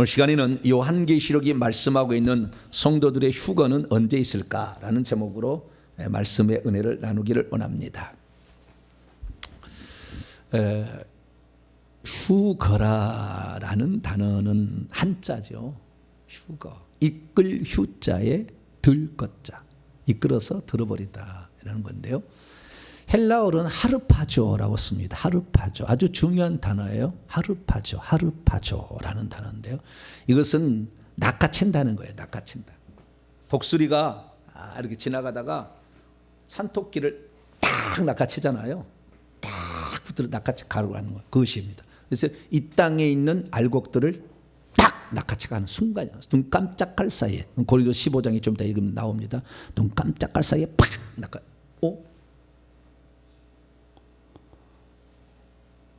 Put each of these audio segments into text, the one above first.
오늘 시간에는 요한계시록이 말씀하고 있는 성도들의 휴거는 언제 있을까라는 제목으로 말씀의 은혜를 나누기를 원합니다. 휴거라라는 단어는 한자죠. 휴거, 이끌 휴자에 들것자, 이끌어서 들어버리다 라는 건데요. 헬라어로는 하르파조라고 씁니다. 하르파조, 아주 중요한 단어예요. 하르파조라는 단어인데요. 이것은 낚아챈다는 거예요. 낚아챈다. 독수리가 이렇게 지나가다가 산토끼를 딱 낚아채잖아요. 딱 붙들어 낚아채 가루하는 거예요. 그것입니다. 그래서 이 땅에 있는 알곡들을 딱 낚아채가는 순간이에요. 눈 깜짝할 사이에. 고린도 15장에 좀 이따 읽으면 나옵니다. 눈 깜짝할 사이에 팍 낚아.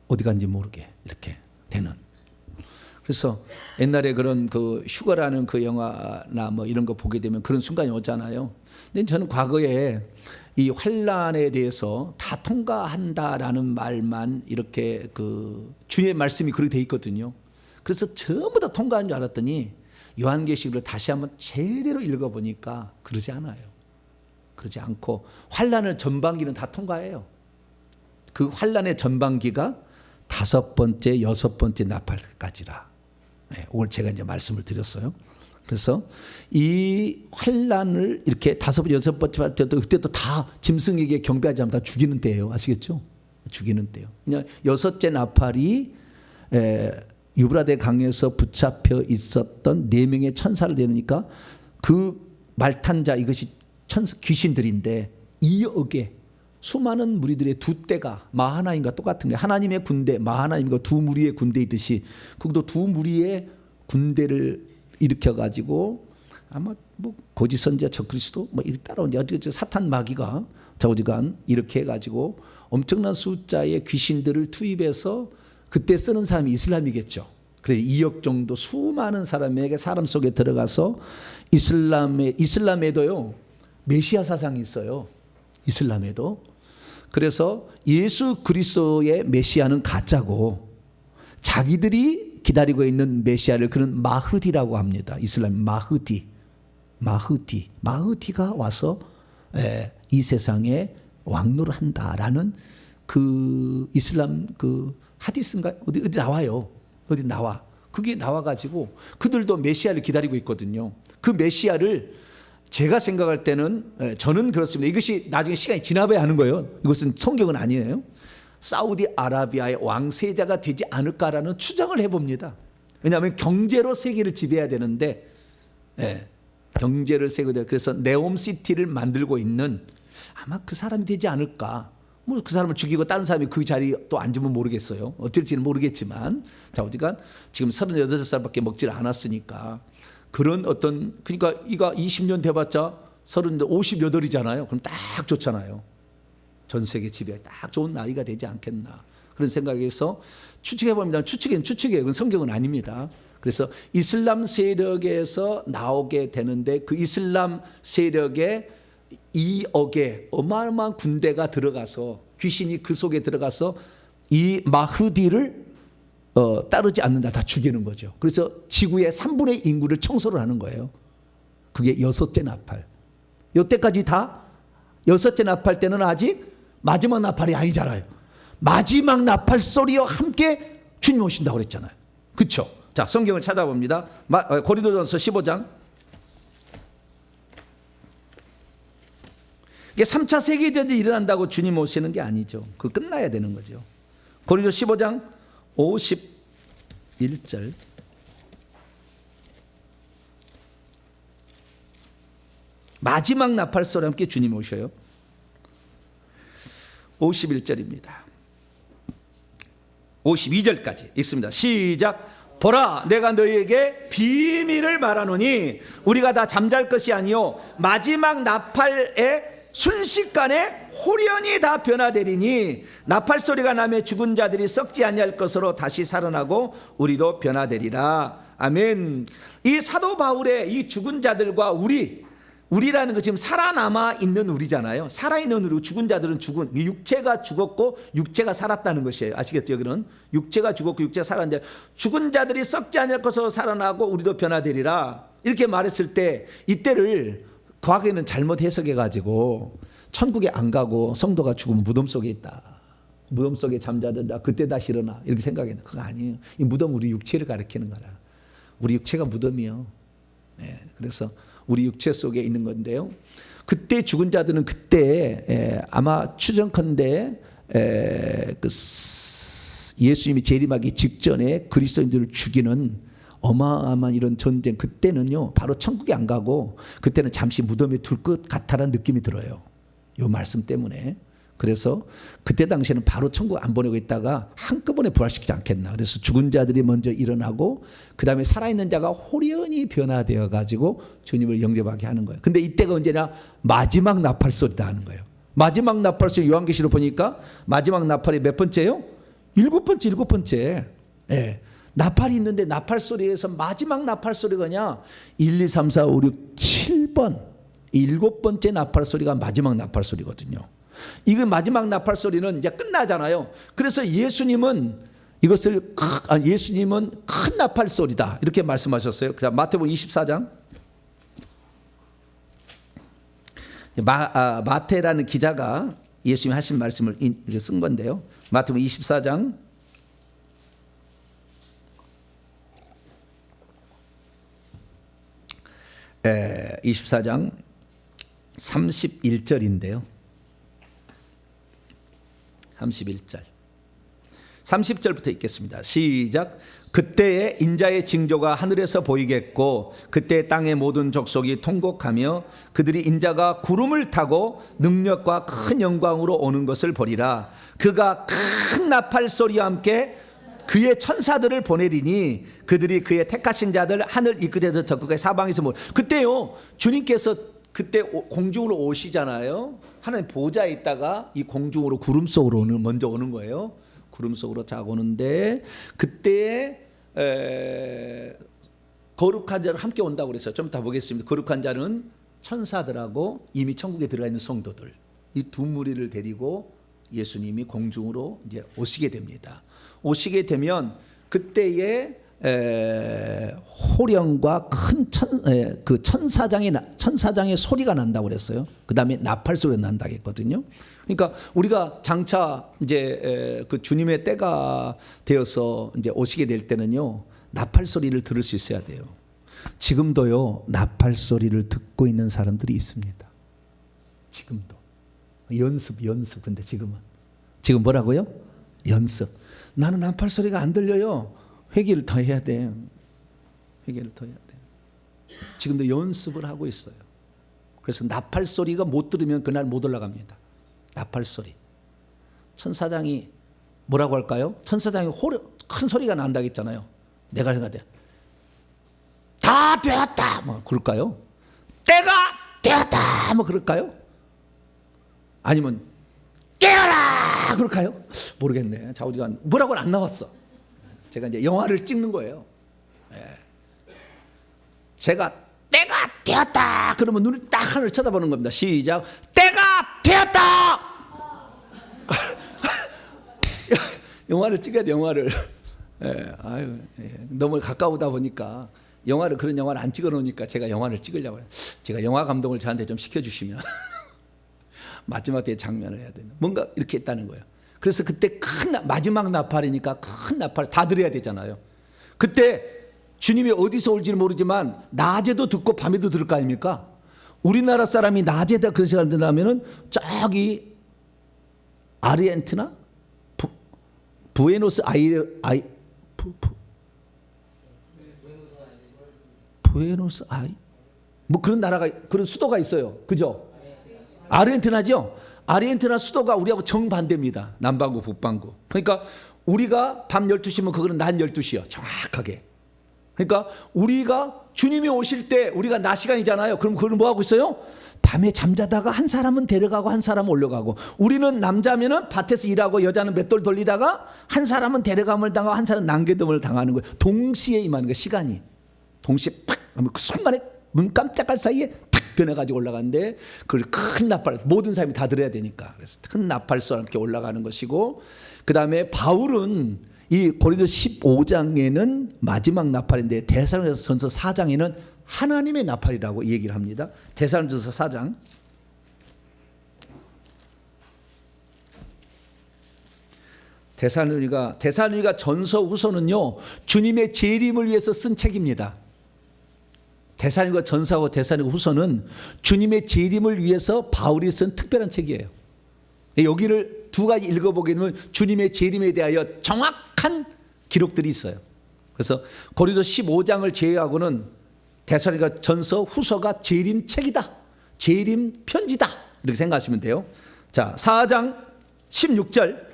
어디 간지 모르게 이렇게 되는. 그래서 옛날에 그런 그 휴거라는 그 영화나 뭐 이런 거 보게 되면 그런 순간이 오잖아요. 근데 저는 과거에 이 환란에 대해서 다 통과한다라는 말만 이렇게 그 주의 말씀이 그렇게 돼 있거든요. 그래서 전부 다 통과한 줄 알았더니 요한계시록을 다시 한번 제대로 읽어보니까 그러지 않아요. 그러지 않고 환란을 전반기는 다 통과해요. 그 환란의 전반기가 5번째, 6번째 나팔까지라. 오늘 제가 이제 말씀을 드렸어요. 그래서 이 환란을 이렇게 5번째, 6번째 할 때도 그때도 다 짐승에게 경배하지 않으면 다 죽이는 때예요. 아시겠죠? 죽이는 때요. 그냥 6째 나팔이 유브라데 강에서 붙잡혀 있었던 4명의 천사를 내놓으니까 그 말탄자 이것이 귀신들인데 2억의 수많은 무리들의 두 떼가 마하나임과 똑같은 거예요. 하나님의 군대, 마하나임과 두 무리의 군대이듯이 그것도 두 무리의 군대를 일으켜가지고 아마 뭐 거짓 선지자 적그리스도 뭐 이렇게 따라온 사탄 마귀가 좌우지간 이렇게 해가지고 엄청난 숫자의 귀신들을 투입해서 그때 쓰는 사람이 이슬람이겠죠. 그래서 2억 정도 수많은 사람에게 사람 속에 들어가서 이슬람에도요 메시아 사상이 있어요. 이슬람에도. 그래서 예수 그리스도의 메시아는 가짜고 자기들이 기다리고 있는 메시아를 그는 마흐디라고 합니다. 이슬람 마흐디가 와서 이 세상에 왕노를 한다라는 그 이슬람 그 하디스인가 어디 나와요. 어디 나와. 그게 나와가지고 그들도 메시아를 기다리고 있거든요. 그 메시아를 제가 생각할 때는 저는 그렇습니다. 이것이 나중에 시간이 지나봐야 하는 거예요. 이것은 성경은 아니에요. 사우디아라비아의 왕세자가 되지 않을까라는 추정을 해봅니다. 왜냐하면 경제로 세계를 지배해야 되는데 경제를 세계로 그래서 네옴시티를 만들고 있는 아마 그 사람이 되지 않을까. 뭐 그 사람을 죽이고 다른 사람이 그 자리에 또 앉으면 모르겠어요. 어떨지는 모르겠지만 자 어디가 지금 38살밖에 먹질 않았으니까 그런 어떤 그러니까 이가 20년 돼봤자 58이잖아요. 그럼 딱 좋잖아요. 전 세계 지배에 딱 좋은 나이가 되지 않겠나 그런 생각에서 추측해 봅니다. 추측이에요. 그건 성경은 아닙니다. 그래서 이슬람 세력에서 나오게 되는데 그 이슬람 세력에 2억의 어마어마한 군대가 들어가서 귀신이 그 속에 들어가서 이 마흐디를 따르지 않는다. 다 죽이는 거죠. 그래서 지구의 3분의 인구를 청소를 하는 거예요. 그게 6째 나팔. 이때까지 다 6째 나팔 때는 아직 마지막 나팔이 아니잖아요. 마지막 나팔 소리와 함께 주님 오신다고 그랬잖아요. 그렇죠? 자, 성경을 찾아봅니다. 고린도전서 15장. 이게 3차 세계대전이 일어난다고 주님 오시는 게 아니죠. 그거 끝나야 되는 거죠. 고린도 15장 51절. 마지막 나팔 소리와 함께 주님 오셔요. 51절입니다. 52절까지 읽습니다. 시작. 보라, 내가 너희에게 비밀을 말하노니 우리가 다 잠잘 것이 아니요 마지막 나팔의 순식간에 홀연히 다 변화되리니 나팔 소리가 나며 죽은 자들이 썩지 아니할 것으로 다시 살아나고 우리도 변화되리라. 아멘. 이 사도 바울의 이 죽은 자들과 우리 우리라는 거 지금 살아남아 있는 우리잖아요. 살아있는 우리, 죽은 자들은 죽은, 육체가 죽었고 육체가 살았다는 것이에요. 아시겠죠? 여기는 육체가 죽었고 육체가 살았는데, 죽은 자들이 썩지 않을것으로 살아나고 우리도 변화되리라 이렇게 말했을 때, 이때를 과거에는 잘못 해석해 가지고 천국에 안 가고 성도가 죽으면 무덤 속에 있다, 무덤 속에 잠자든다, 그때 다시 일어나, 이렇게 생각했는데 그거 아니에요. 이 무덤 우리 육체를 가리키는 거라. 우리 육체가 무덤이요. 네, 그래서 우리 육체 속에 있는 건데요. 그때 죽은 자들은 그때 아마 추정컨대 그 예수님이 재림하기 직전에 그리스도인들을 죽이는 어마어마한 이런 전쟁, 그때는요 바로 천국에 안 가고 그때는 잠시 무덤에 둘 것 같다라는 느낌이 들어요. 이 말씀 때문에. 그래서 그때 당시에는 바로 천국 안 보내고 있다가 한꺼번에 부활시키지 않겠나. 그래서 죽은 자들이 먼저 일어나고 그 다음에 살아있는 자가 호련히 변화되어 가지고 주님을 영접하게 하는 거예요. 근데 이때가 언제냐? 마지막 나팔소리다 하는 거예요. 마지막 나팔소리, 요한계시록 보니까 마지막 나팔이 몇 번째요? 7번째. 예. 나팔이 있는데 나팔소리에서 마지막 나팔소리가 그냥 1, 2, 3, 4, 5, 6, 7번 7번째 나팔소리가 마지막 나팔소리거든요. 이거 마지막 나팔 소리는 이제 끝나잖아요. 그래서 예수님은 이것을 예수님은 큰 나팔 소리다 이렇게 말씀하셨어요. 그다음 마태복음 24장. 마태라는 기자가 예수님이 하신 말씀을 쓴 건데요. 마태복음 24장 24장 31절인데요. 31절 30절부터 읽겠습니다. 시작. 그때에 인자의 징조가 하늘에서 보이겠고 그때 땅의 모든 족속이 통곡하며 그들이 인자가 구름을 타고 능력과 큰 영광으로 오는 것을 보리라. 그가 큰 나팔 소리와 함께 그의 천사들을 보내리니 그들이 그의 택하신 자들 하늘 이 끝에서 저 끝까지 사방에서 모여. 그때요 주님께서 그때 공중으로 오시잖아요. 하나님 보좌에 있다가 이 공중으로 구름 속으로 먼저 오는 거예요. 구름 속으로 쫙 오는데 그때에 거룩한 자를 함께 온다고 그랬어요. 좀 이따 보겠습니다. 거룩한 자는 천사들하고 이미 천국에 들어가 있는 성도들, 이 두 무리를 데리고 예수님이 공중으로 이제 오시게 됩니다. 오시게 되면 그때에 호령과 큰 천사장의 소리가 난다고 그랬어요. 그 다음에 나팔 소리가 난다고 했거든요. 그러니까 우리가 장차 이제 그 주님의 때가 되어서 이제 오시게 될 때는요, 나팔 소리를 들을 수 있어야 돼요. 지금도요, 나팔 소리를 듣고 있는 사람들이 있습니다. 지금도. 연습. 근데 지금 뭐라고요? 연습. 나는 나팔 소리가 안 들려요. 회개를 더 해야 돼. 지금도 연습을 하고 있어요. 그래서 나팔 소리가 못 들으면 그날 못 올라갑니다. 나팔 소리. 천사장이 뭐라고 할까요? 천사장이 큰 소리가 난다고 했잖아요. 내가 생각해. 다 되었다. 뭐 그럴까요? 때가 되었다. 뭐 그럴까요? 아니면 깨어라. 그럴까요? 모르겠네. 자우지가 뭐라고는 안 나왔어. 제가 이제 영화를 찍는 거예요. 제가 때가 되었다 그러면 눈을 딱 하늘을 쳐다보는 겁니다. 시작. 때가 되었다. 영화를 찍어야 돼. 영화를. 너무 가까우다 보니까 그런 영화를 안 찍어 놓으니까 제가 영화를 찍으려고 해요. 제가 영화 감독을 저한테 좀 시켜주시면 마지막 때 장면을 해야 되는 뭔가 이렇게 했다는 거예요. 그래서 그때 마지막 나팔이니까 큰 나팔 다 들어야 되잖아요. 그때 주님이 어디서 올지는 모르지만 낮에도 듣고 밤에도 들을 거 아닙니까? 우리나라 사람이 낮에다 그런 시간을 듣는다면은 저기 아르헨티나? 부에노스 뭐 그런 나라가, 그런 수도가 있어요. 그죠? 아르헨티나죠? 아르헨티나 수도가 우리하고 정반대입니다. 남반구, 북반구. 그러니까 우리가 밤 12시면 그거는 낮 12시요. 정확하게. 그러니까 우리가 주님이 오실 때 우리가 낮 시간이잖아요. 그럼 그걸 뭐 하고 있어요? 밤에 잠자다가 한 사람은 데려가고 한 사람은 올려가고, 우리는 남자면은 밭에서 일하고 여자는 맷돌 돌리다가 한 사람은 데려감을 당하고 한 사람은 남겨둠을 당하는 거예요. 동시에 임하는 거예요. 시간이 동시에 팍 하면 그 순간에 눈 깜짝할 사이에 탁 저편에 가지고 올라가는데 그걸 큰 나팔, 모든 사람이 다 들어야 되니까 그래서 큰 나팔소와 함께 올라가는 것이고, 그 다음에 바울은 이 고린도 15장에는 마지막 나팔인데 데살로니가전서 4장에는 하나님의 나팔이라고 얘기를 합니다. 데살로니가전서 4장 데살로니가 전서 후서는요 주님의 재림을 위해서 쓴 책입니다. 데살로니가 전서하고 데살로니가 후서는 주님의 재림을 위해서 바울이 쓴 특별한 책이에요. 여기를 두 가지 읽어보게 되면 주님의 재림에 대하여 정확한 기록들이 있어요. 그래서 고린도 15장을 제외하고는 데살로니가 전서 후서가 재림 책이다, 재림 편지다, 이렇게 생각하시면 돼요. 자, 4장 16절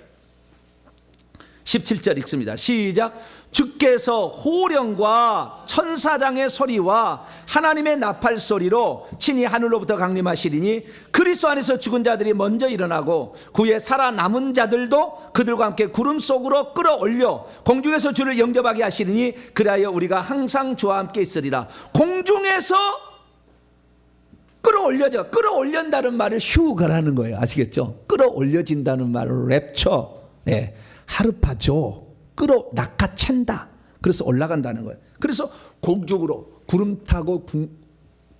17절 읽습니다. 시작. 주께서 호령과 천사장의 소리와 하나님의 나팔 소리로 친히 하늘로부터 강림하시리니 그리스도 안에서 죽은 자들이 먼저 일어나고 그에 살아남은 자들도 그들과 함께 구름 속으로 끌어올려 공중에서 주를 영접하게 하시리니 그리하여 우리가 항상 주와 함께 있으리라. 공중에서 끌어올려져. 끌어올린다는 말을 휴가라는 거예요. 아시겠죠? 끌어올려진다는 말을 랩처, 네, 하르파조, 낚아챈다. 그래서 올라간다는 거예요. 그래서 공중으로 구름 타고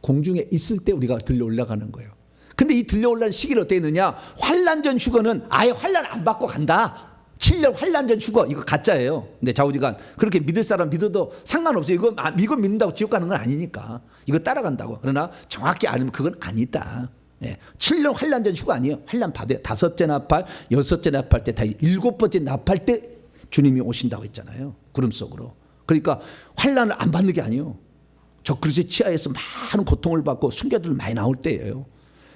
공중에 있을 때 우리가 들려 올라가는 거예요. 근데 이 들려 올라가는 시기를 어떻게 했느냐? 환란전 휴거는 아예 환란 안 받고 간다. 7년 환란전 휴거, 이거 가짜예요. 근데 좌우지간 그렇게 믿을 사람 믿어도 상관없어요. 이거 믿는다고 지옥 가는 건 아니니까 이거 따라간다고. 그러나 정확히 알면 그건 아니다. 7년 환란전 휴거 아니에요. 환란 받아요. 5째 나팔, 6째 나팔 때, 다 7번째 나팔 때 주님이 오신다고 했잖아요. 구름 속으로. 그러니까 환란을 안 받는 게 아니에요. 저 그릇의 치하에서 많은 고통을 받고 순교들 많이 나올 때예요.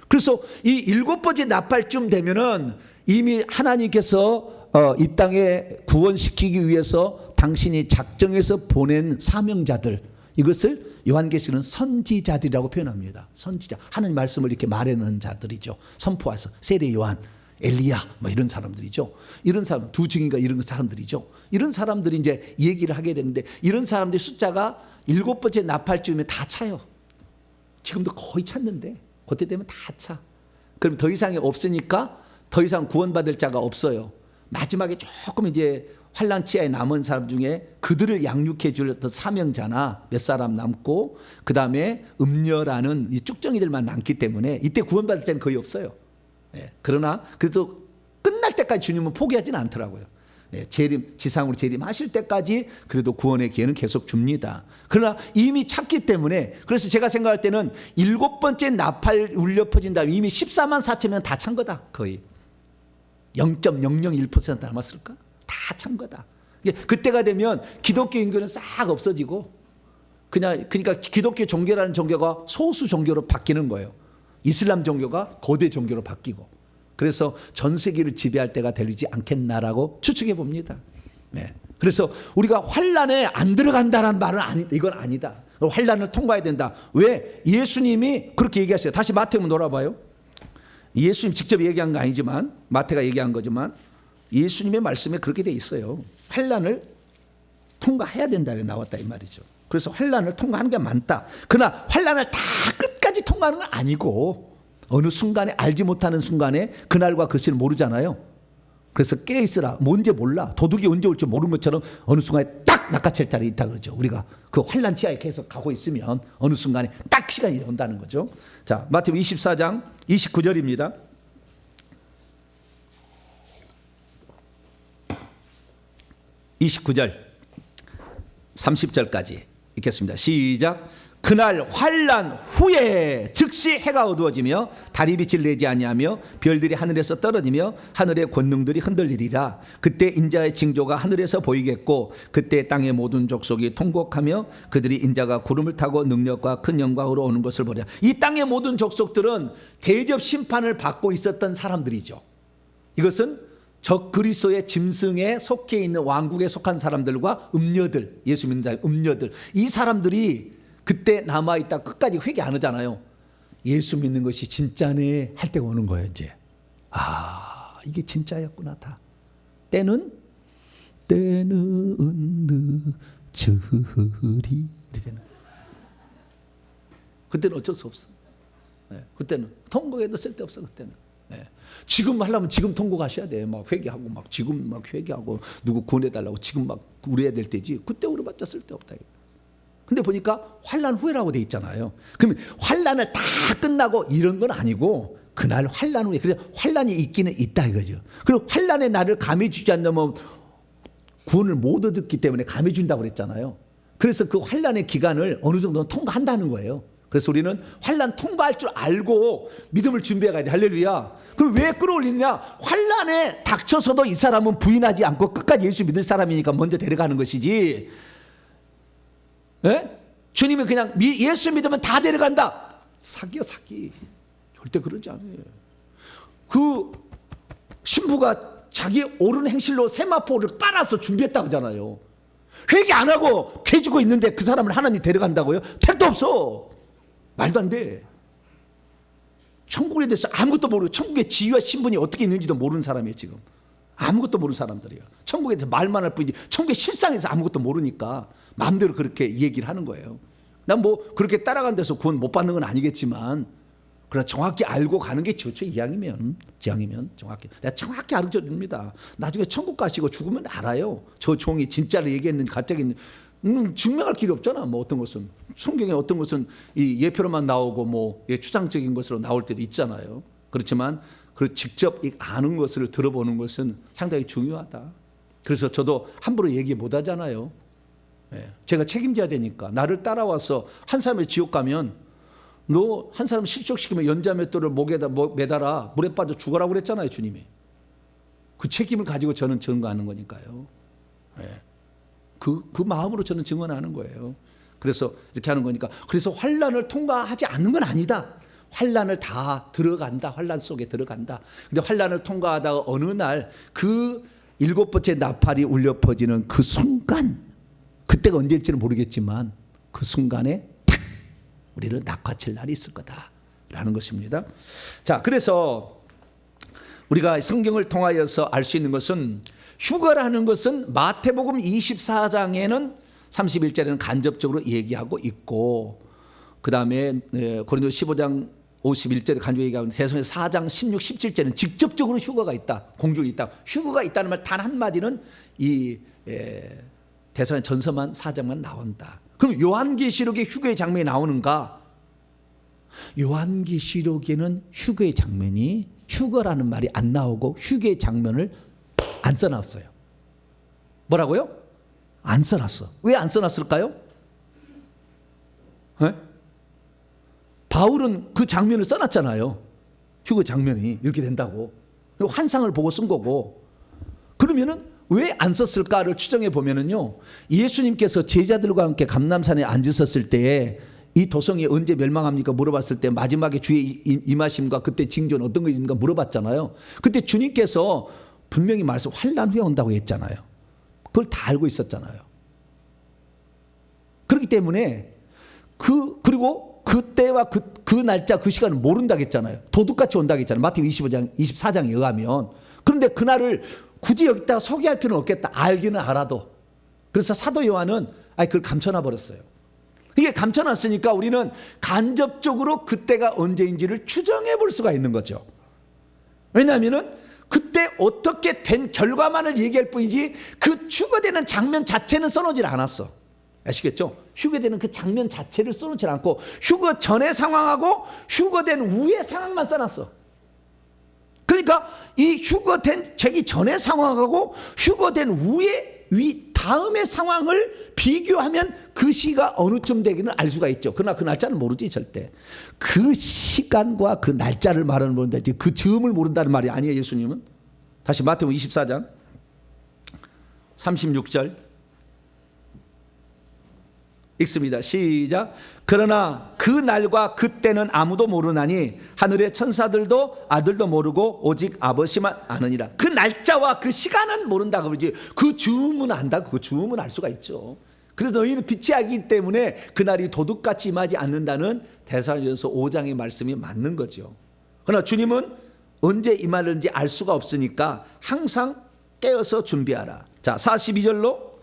그래서 이 7번째 나팔쯤 되면은 이미 하나님께서 이 땅에 구원시키기 위해서 당신이 작정해서 보낸 사명자들, 이것을 요한계시는 선지자들이라고 표현합니다. 선지자, 하나님 말씀을 이렇게 말해놓은 자들이죠. 선포해서 세례 요한, 엘리야 뭐 이런 사람들이죠. 이런 사람, 두 증인가 이런 사람들이죠. 이런 사람들이 이제 얘기를 하게 되는데 이런 사람들의 숫자가 7번째 나팔쯤에 다 차요. 지금도 거의 찼는데 그때 되면 다 차. 그럼 더 이상이 없으니까 더 이상 구원받을 자가 없어요. 마지막에 조금 이제 환란 치하에 남은 사람 중에 그들을 양육해 줄 사명자나 몇 사람 남고, 그 다음에 음녀라는 이 쭉정이들만 남기 때문에 이때 구원받을 자는 거의 없어요. 그러나 그래도 끝날 때까지 주님은 포기하지는 않더라고요. 재림, 지상으로 재림하실 때까지 그래도 구원의 기회는 계속 줍니다. 그러나 이미 찼기 때문에, 그래서 제가 생각할 때는 7번째 나팔 울려 퍼진 다음에 이미 14만 4천명 다 찬 거다. 거의 0.001% 남았을까? 다 찬 거다. 그때가 되면 기독교 인구는 싹 없어지고 그러니까 기독교 종교라는 종교가 소수 종교로 바뀌는 거예요. 이슬람 종교가 거대 종교로 바뀌고, 그래서 전 세계를 지배할 때가 되지 않겠나라고 추측해 봅니다. 그래서 우리가 환란에 안 들어간다는 말은 이건 아니다. 환란을 통과해야 된다. 왜? 예수님이 그렇게 얘기하셨어요. 다시 마태만 놀아봐요. 예수님 직접 얘기한 거 아니지만, 마태가 얘기한 거지만 예수님의 말씀에 그렇게 돼 있어요. 환란을 통과해야 된다고 나왔다 이 말이죠. 그래서 환란을 통과하는 게 많다. 그러나 환란을 다 끝까지 통과하는 건 아니고 어느 순간에, 알지 못하는 순간에, 그날과 그 시를 모르잖아요. 그래서 깨어있으라. 뭔지 몰라. 도둑이 언제 올지 모르는 것처럼 어느 순간에 딱 낚아챌 자리에 있다 그러죠. 우리가 그 환란 치하에 계속 가고 있으면 어느 순간에 딱 시간이 온다는 거죠. 자, 마태복음 24장 29절입니다. 29절 30절까지 읽겠습니다. 시작. 그날 환란 후에 즉시 해가 어두워지며 달이 빛을 내지 아니하며 별들이 하늘에서 떨어지며 하늘의 권능들이 흔들리리라. 그때 인자의 징조가 하늘에서 보이겠고 그때 땅의 모든 족속이 통곡하며 그들이 인자가 구름을 타고 능력과 큰 영광으로 오는 것을 보리라. 이 땅의 모든 족속들은 대접 심판을 받고 있었던 사람들이죠. 이것은 적 그리스도의 짐승에 속해 있는 왕국에 속한 사람들과 음녀들, 예수 믿는 자 음녀들, 이 사람들이 그때 남아있다 끝까지 회개 안 하잖아요. 예수 믿는 것이 진짜네 할 때가 오는 거예요. 이제 이게 진짜였구나. 다 때는 늦으리. 그때는 어쩔 수 없어. 그때는 통곡해도 쓸데없어. 그때는. 지금 하려면 지금 통곡하셔야 돼. 막 회개하고 막 지금 막 회개하고 누구 구원해달라고 지금 막 울어야 될 때지. 그때 울어봤자 쓸데없다. 근데 보니까 환난 후에라고 돼 있잖아요. 그러면 환난을 다 끝나고 이런 건 아니고 그날 환난 후에, 그래서 환난이 있기는 있다 이거죠. 그리고 환난의 날을 감히 주지 않으면 구원을 못 얻었기 때문에 감히 준다고 그랬잖아요. 그래서 그 환난의 기간을 어느 정도는 통과한다는 거예요. 그래서 우리는 환난 통과할 줄 알고 믿음을 준비해 가야 돼. 할렐루야. 그럼 왜 끌어올리느냐? 환난에 닥쳐서도 이 사람은 부인하지 않고 끝까지 예수 믿을 사람이니까 먼저 데려가는 것이지. 주님이 그냥 예수 믿으면 다 데려간다. 사기야 사기. 절대 그러지 않아요. 그 신부가 자기 옳은 행실로 세마포를 빨아서 준비했다고 하잖아요. 회개 안 하고 괴지고 있는데 그 사람을 하나님 데려간다고요? 책도 없어. 말도 안 돼. 천국에 대해서 아무것도 모르고 천국의 지위와 신분이 어떻게 있는지도 모르는 사람이에요. 지금 아무것도 모르는 사람들이에요. 천국에 대해서 말만 할 뿐이지 천국의 실상에서 아무것도 모르니까 마음대로 그렇게 얘기를 하는 거예요. 난 뭐 그렇게 따라간 데서 구원 못 받는 건 아니겠지만 그러나 정확히 알고 가는 게 좋죠. 지향이면 정확히 내가 정확히 가르쳐 줍니다. 나중에 천국 가시고 죽으면 알아요. 저 종이 진짜로 얘기했는지 가짜 얘기했는지 증명할 길이 없잖아. 뭐 어떤 것은 성경에 어떤 것은 이 예표로만 나오고 뭐 추상적인 것으로 나올 때도 있잖아요. 그렇지만 그 직접 아는 것을 들어보는 것은 상당히 중요하다. 그래서 저도 함부로 얘기 못 하잖아요. 제가 책임져야 되니까. 나를 따라와서 한 사람의 지옥 가면 너 한 사람 실족시키면 연자맷돌을 목에다 매달아 물에 빠져 죽어라고 그랬잖아요. 주님이. 그 책임을 가지고 저는 증거하는 거니까요. 그 마음으로 저는 증언하는 거예요. 그래서 이렇게 하는 거니까. 그래서 환난을 통과하지 않는 건 아니다. 환난을 다 들어간다. 환난 속에 들어간다. 근데 환난을 통과하다가 어느 날 그 7번째 나팔이 울려 퍼지는 그 순간, 그때가 언제일지는 모르겠지만 그 순간에 탁 우리를 낚아챌 날이 있을 거다라는 것입니다. 자, 그래서 우리가 성경을 통하여서 알 수 있는 것은 휴거라는 것은 마태복음 24장에는 31절에는 간접적으로 얘기하고 있고, 그 다음에 고린도 15장 51절에 간접적으로 얘기하고 대성에서 4장 16, 17절에는 직접적으로 휴거가 있다, 공주가 있다. 휴거가 있다는 말 단 한마디는 이 대성의 전서만 4장만 나온다. 그럼 요한계시록에 휴거의 장면이 나오는가? 요한계시록에는 휴거의 장면이, 휴거라는 말이 안 나오고 휴거의 장면을 안 써놨어요. 뭐라고요? 안 써놨어. 왜 안 써놨을까요? 바울은 그 장면을 써놨잖아요. 휴거 장면이 이렇게 된다고. 환상을 보고 쓴 거고. 그러면은 왜 안 썼을까를 추정해 보면은요, 예수님께서 제자들과 함께 감람산에 앉으셨을 때에 이 도성이 언제 멸망합니까? 물어봤을 때 마지막에 주의 임하심과 그때 징조는 어떤 것입니까? 물어봤잖아요. 그때 주님께서 분명히 말씀 환난 후에 온다고 했잖아요. 그걸 다 알고 있었잖아요. 그렇기 때문에 그리고 그때와 그 날짜 그 시간을 모른다고 했잖아요. 도둑같이 온다고 했잖아요. 마태복음 24장에 의하면. 그런데 그날을 굳이 여기다가 소개할 필요는 없겠다. 알기는 알아도. 그래서 사도 요한은 그걸 감춰놔 버렸어요. 이게 감춰놨으니까 우리는 간접적으로 그때가 언제인지를 추정해 볼 수가 있는 거죠. 왜냐하면 그때 어떻게 된 결과만을 얘기할 뿐이지 그 휴거되는 장면 자체는 써놓질 않았어. 아시겠죠? 휴거되는 그 장면 자체를 써놓지 않고 휴거 전의 상황하고 휴거된 후의 상황만 써놨어. 그러니까 이 휴거된 되기 전의 상황하고 휴거된 후의 다음의 상황을 비교하면 그 시가 어느쯤 되기는 알 수가 있죠. 그러나 그 날짜는 모르지 절대. 그 시간과 그 날짜를 말하는 건데 그 즈음을 모른다는 말이 아니에요. 예수님은. 다시 마태복음 24장 36절 읽습니다. 시작. 그러나 그 날과 그때는 아무도 모르나니 하늘의 천사들도 아들도 모르고 오직 아버지만 아느니라. 그 날짜와 그 시간은 모른다고 그러지 그 즈음은 안다. 그 즈음은 알 수가 있죠. 그래서 너희는 빛이 아기 때문에 그날이 도둑같이 임하지 않는다는 데살로니가서 5장의 말씀이 맞는 거죠. 그러나 주님은 언제 임하는지 알 수가 없으니까 항상 깨어서 준비하라. 자, 42절로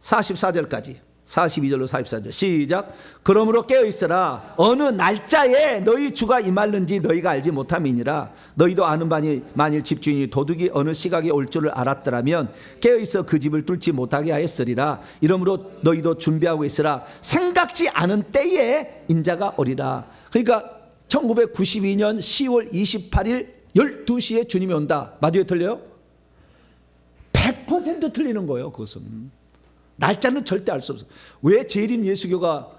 44절까지 42절로 44절 시작. 그러므로 깨어있으라. 어느 날짜에 너희 주가 임할는지 너희가 알지 못함이니라. 너희도 아는 바니 만일 집주인이 도둑이 어느 시각에 올 줄을 알았더라면 깨어있어 그 집을 뚫지 못하게 하였으리라. 이러므로 너희도 준비하고 있으라. 생각지 않은 때에 인자가 오리라. 그러니까 1992년 10월 28일 12시에 주님이 온다. 맞아요, 틀려요? 100% 틀리는 거예요. 그것은 날짜는 절대 알 수 없어요. 왜 재림 예수교가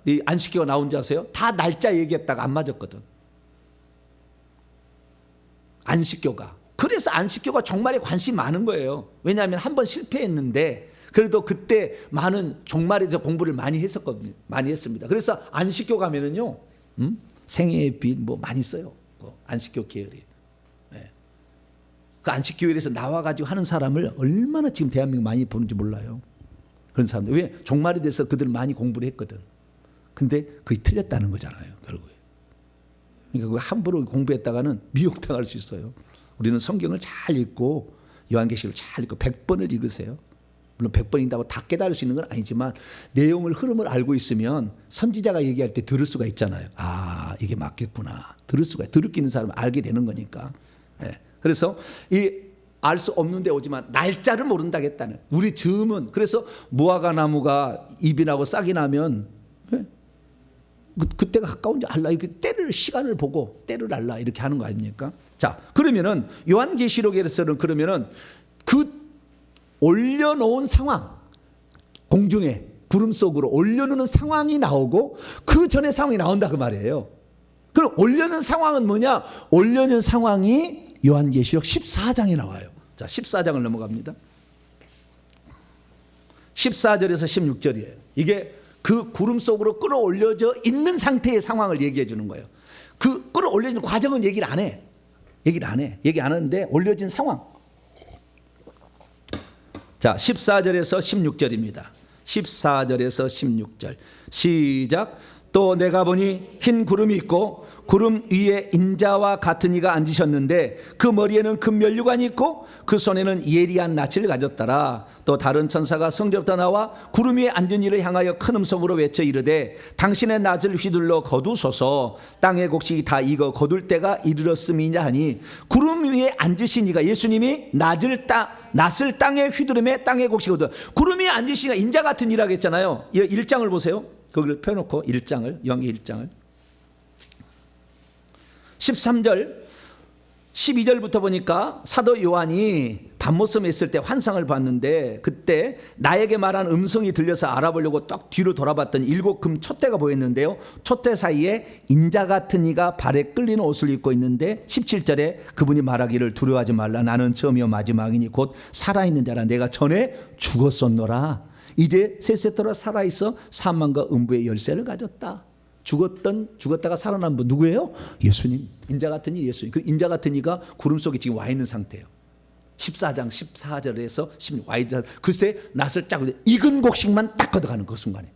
이 안식교가 나온지 아세요? 다 날짜 얘기했다가 안 맞았거든. 안식교가. 그래서 안식교가 종말에 관심이 많은 거예요. 왜냐하면 한 번 실패했는데 그래도 그때 많은 종말에서 공부를 많이 했었거든요. 많이 했습니다. 그래서 안식교 가면은요, 생애의 빛 뭐 많이 써요. 안식교 계열이. 네. 그 안식교회에서 나와가지고 하는 사람을 얼마나 지금 대한민국 많이 보는지 몰라요. 그런 사람들. 왜? 종말에 대해서 그들 많이 공부를 했거든. 근데 그게 틀렸다는 거잖아요, 결국에. 그러니까 함부로 공부했다가는 미혹당할 수 있어요. 우리는 성경을 잘 읽고 요한계시록을 잘 읽고 100번을 읽으세요. 물론 100번 읽다고 다 깨달을 수 있는 건 아니지만 내용을 흐름을 알고 있으면 선지자가 얘기할 때 들을 수가 있잖아요. 아, 이게 맞겠구나. 들을 수가 들을 끼는 사람은 알게 되는 거니까. 예. 그래서 이 알 수 없는 데 오지만 날짜를 모른다겠다는 우리 즈음은. 그래서 무화과 나무가 잎이 나고 싹이 나면 그때가 가까운지 알라. 이렇게 때를 시간을 보고 때를 알라 이렇게 하는 거 아닙니까? 자, 그러면은 요한계시록에서는 그러면은 그 올려놓은 상황, 공중에 구름 속으로 올려놓는 상황이 나오고 그 전에 상황이 나온다 그 말이에요. 그럼 올려놓은 상황은 뭐냐? 올려놓은 상황이 요한계시록 14장에 나와요. 자, 14장을 넘어갑니다. 14절에서 16절이에요. 이게 그 구름 속으로 끌어올려져 있는 상태의 상황을 얘기해 주는 거예요. 그 끌어올려진 과정은 얘기를 안 해. 얘기 안 하는데 올려진 상황. 자, 14절에서 16절입니다. 14절에서 16절 시작. 또 내가 보니 흰 구름이 있고 구름 위에 인자와 같은 이가 앉으셨는데 그 머리에는 금면류관이 있고 그 손에는 예리한 낯을 가졌더라. 또 다른 천사가 성전부터 나와 구름 위에 앉은 이를 향하여 큰 음성으로 외쳐 이르되 당신의 낯을 휘둘러 거두소서. 땅의 곡식이 다 익어 거둘 때가 이르렀음이냐 하니 구름 위에 앉으신 이가 예수님이 낯을 땅에 휘두르며 땅의 곡식이 거두. 구름 위에 앉으신 이가 인자 같은 이라고 했잖아요. 1장을 보세요. 거기를 펴놓고 1장을 영의 1장을 13절 12절부터 보니까 사도 요한이 밤모섬에 있을 때 환상을 봤는데 그때 나에게 말한 음성이 들려서 알아보려고 딱 뒤로 돌아봤더니 7금 촛대가 보였는데요. 촛대 사이에 인자 같은 이가 발에 끌리는 옷을 입고 있는데 17절에 그분이 말하기를 두려워하지 말라. 나는 처음이요 마지막이니 곧 살아있는 자라. 내가 전에 죽었었노라. 이제 세세토록 살아있어 사망과 음부의 열쇠를 가졌다. 죽었다가 살아난 분 누구예요? 예수님. 인자 같은 이 예수님. 그 인자 같은 이가 구름 속에 지금 와 있는 상태예요. 14장 14절에서 16 와 있는. 그때 낯을 쫙 익은 곡식만 딱 걷어가는 그 순간에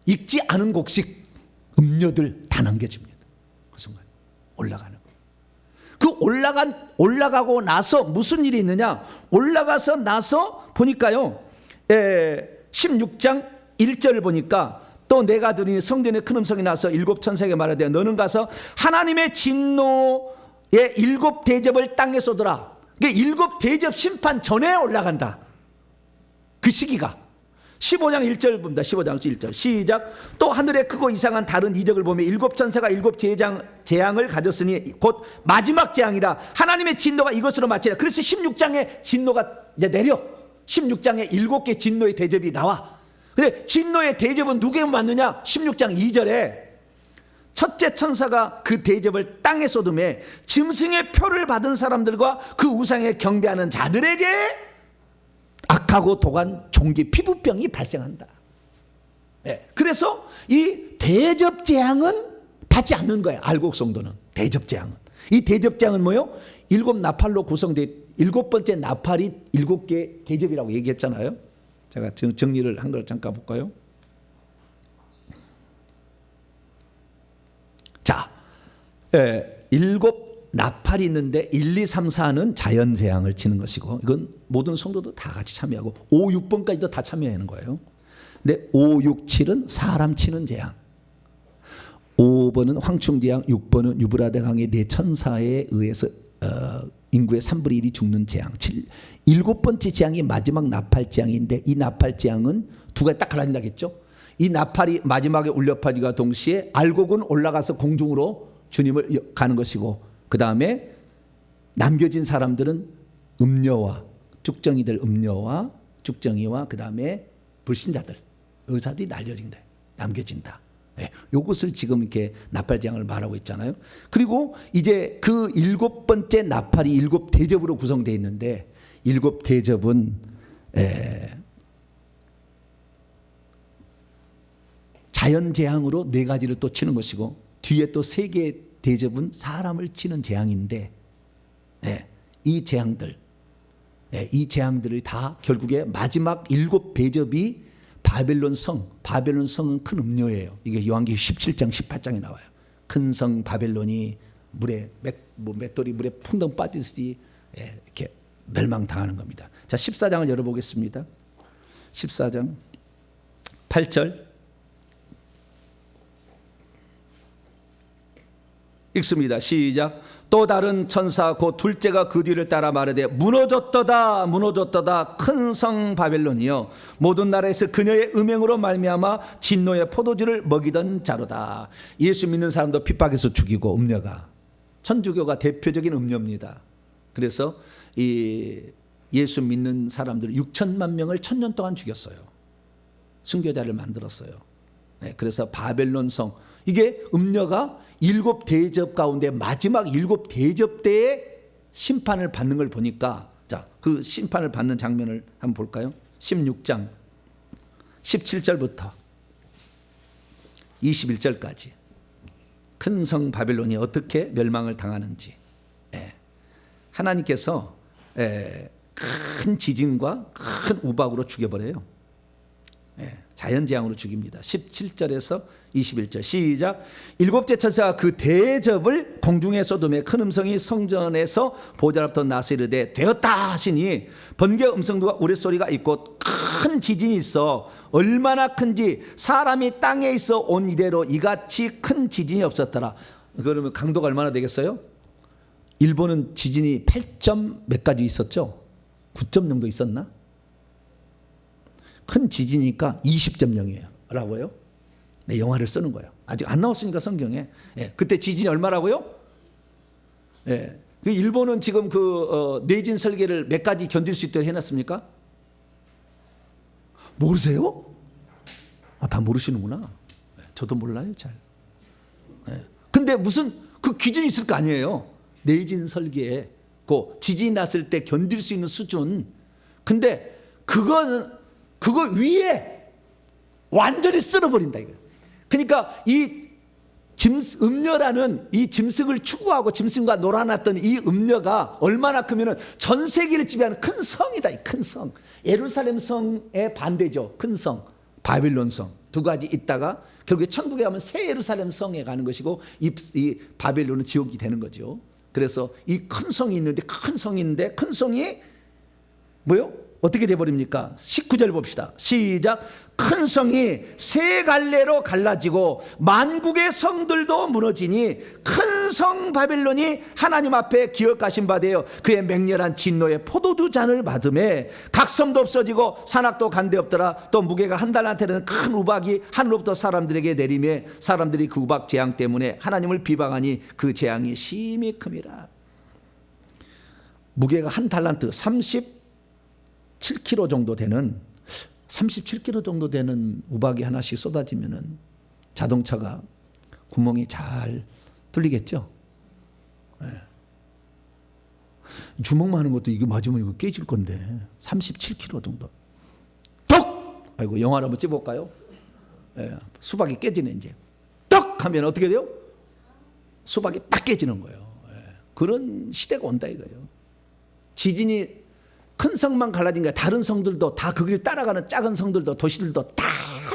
익지 않은 곡식 음료들 다 남겨집니다. 그 순간 올라가는 거예요. 그 올라가고 나서 무슨 일이 있느냐? 올라가서 나서 보니까요. 16장 1절을 보니까 또 내가 들으니 성전에 큰 음성이 나서 7천사에게 말하되 너는 가서 하나님의 진노의 7 대접을 땅에 쏟으라. 그러니까 7 대접 심판 전에 올라간다. 그 시기가 15장 1절 봅니다. 15장 1절 시작. 또 하늘에 크고 이상한 다른 이적을 보며 7 천사가 7 재앙을 가졌으니 곧 마지막 재앙이라. 하나님의 진노가 이것으로 마치라. 그래서 16장에 진노가 이제 내려 16장에 7개 진노의 대접이 나와. 근데 진노의 대접은 누구에게 받느냐? 16장 2절에 첫째 천사가 그 대접을 땅에 쏟음에 짐승의 표를 받은 사람들과 그 우상에 경배하는 자들에게 악하고 독한 종기 피부병이 발생한다. 네. 그래서 이 대접 재앙은 받지 않는 거예요. 알곡 성도는 대접 재앙은. 이 대접 재앙은 뭐예요? 7 나팔로 구성된 7번째 나팔이 7개 대접이라고 얘기했잖아요. 제가 정리를 한 걸 잠깐 볼까요? 자, 7 나팔이 있는데 1, 2, 3, 4는 자연재앙을 치는 것이고 이건 모든 성도도 다 같이 참여하고 5, 6번까지도 다 참여하는 거예요. 근데 5, 6, 7은 사람 치는 재앙. 5번은 황충재앙, 6번은 유브라데 강의 네 천사에 의해서 인구의 3분의 1이 죽는 재앙. 7번째 재앙이 마지막 나팔재앙인데 이 나팔재앙은 두 가지 딱 갈라진다겠죠. 이 나팔이 마지막에 울려파리가 동시에 알곡은 올라가서 공중으로 주님을 가는 것이고, 그 다음에 남겨진 사람들은 음녀와 쭉정이들, 음녀와 쭉정이와 그 다음에 불신자들, 의사들이 날려진다, 남겨진다. 네, 이것을 지금 이렇게 나팔재앙을 말하고 있잖아요. 그리고 이제 그 7번째 나팔이 7대접으로 구성되어 있는데, 7대접은 자연재앙으로 4가지를 또 치는 것이고, 뒤에 또 3개의 대접은 사람을 치는 재앙인데, 이 재앙들, 이 재앙들을 다 결국에 마지막 7대접이 바벨론 성, 바벨론 성은 큰 음료예요. 이게 요한계시록 17장 18장에 나와요. 큰 성 바벨론이 물에 맷돌이 물에 풍덩 빠지듯이 이렇게 멸망당하는 겁니다. 자, 14장을 열어보겠습니다. 14장 8절 읽습니다. 시작. 또 다른 천사 곧 둘째가 그 뒤를 따라 말하되 무너졌도다 무너졌도다 큰 성 바벨론이여 모든 나라에서 그녀의 음행으로 말미암아 진노의 포도주를 먹이던 자로다. 예수 믿는 사람도 핍박해서 죽이고, 음녀가, 천주교가 대표적인 음녀입니다. 그래서 이 예수 믿는 사람들 6천만 명을 1000년 동안 죽였어요. 순교자를 만들었어요. 그래서 바벨론 성, 이게 음녀가 7대접 가운데 마지막 7대접 때에 심판을 받는 걸 보니까, 자, 그 심판을 받는 장면을 한번 볼까요? 16장 17절부터 21절까지 큰 성 바벨론이 어떻게 멸망을 당하는지. 하나님께서 큰 지진과 큰 우박으로 죽여버려요. 자연재앙으로 죽입니다. 17절에서 21절 시작. 7째 천사가 그 대접을 공중에 쏟음에 큰 음성이 성전에서 보좌로부터 나서 이르되 되었다 하시니 번개 음성과 우레소리가 있고 큰 지진이 있어 얼마나 큰지 사람이 땅에 있어 온 이래로 이같이 큰 지진이 없었더라. 그러면 강도가 얼마나 되겠어요? 일본은 지진이 8점 몇 가지 있었죠? 9점 정도 있었나? 큰 지진이니까 20.0이에요. 라고요? 네, 영화를 쓰는 거예요. 아직 안 나왔으니까 성경에. 그때 지진이 얼마라고요? 일본은 지금 내진 설계를 몇 가지 견딜 수 있도록 해놨습니까? 모르세요? 다 모르시는구나. 저도 몰라요, 잘. 근데 무슨 그 기준이 있을 거 아니에요. 내진 설계에 그 지진이 났을 때 견딜 수 있는 수준. 근데 그거 위에 완전히 쓸어버린다 이거예요. 그러니까 이 음녀라는 이 짐승을 추구하고 짐승과 놀아났던 이 음녀가 얼마나 크면은 전 세계를 지배하는 큰 성이다. 이 큰 성. 예루살렘 성의 반대죠. 큰 성, 바빌론 성. 두 가지 있다가 결국에 천국에 가면 새 예루살렘 성에 가는 것이고, 이 바빌론은 지옥이 되는 거죠. 그래서 이 큰 성이 있는데, 큰 성인데 큰 성이 뭐요? 어떻게 돼버립니까? 19절 봅시다. 시작. 큰 성이 세 갈래로 갈라지고 만국의 성들도 무너지니 큰 성 바빌론이 하나님 앞에 기억하신 바 되어 그의 맹렬한 진노의 포도주 잔을 받음에 각 섬도 없어지고 산악도 간데 없더라. 또 무게가 한 달란트라는 큰 우박이 하늘로부터 사람들에게 내리매 사람들이 그 우박 재앙 때문에 하나님을 비방하니 그 재앙이 심히 큼이라. 무게가 한 달란트 37kg 정도 되는 37kg 정도 되는 우박이 하나씩 쏟아지면은 자동차가 구멍이 잘 뚫리겠죠. 주먹만 하는 것도 이거 맞으면 이거 깨질 건데 37kg 정도. 톡! 아이고 영화를 한번 찍어볼까요? 수박이 깨지네 이제. 떡! 하면 어떻게 돼요? 수박이 딱 깨지는 거예요. 그런 시대가 온다 이거예요. 지진이 큰 성만 갈라진 거야. 다른 성들도 다 그 길 따라가는 작은 성들도 도시들도 다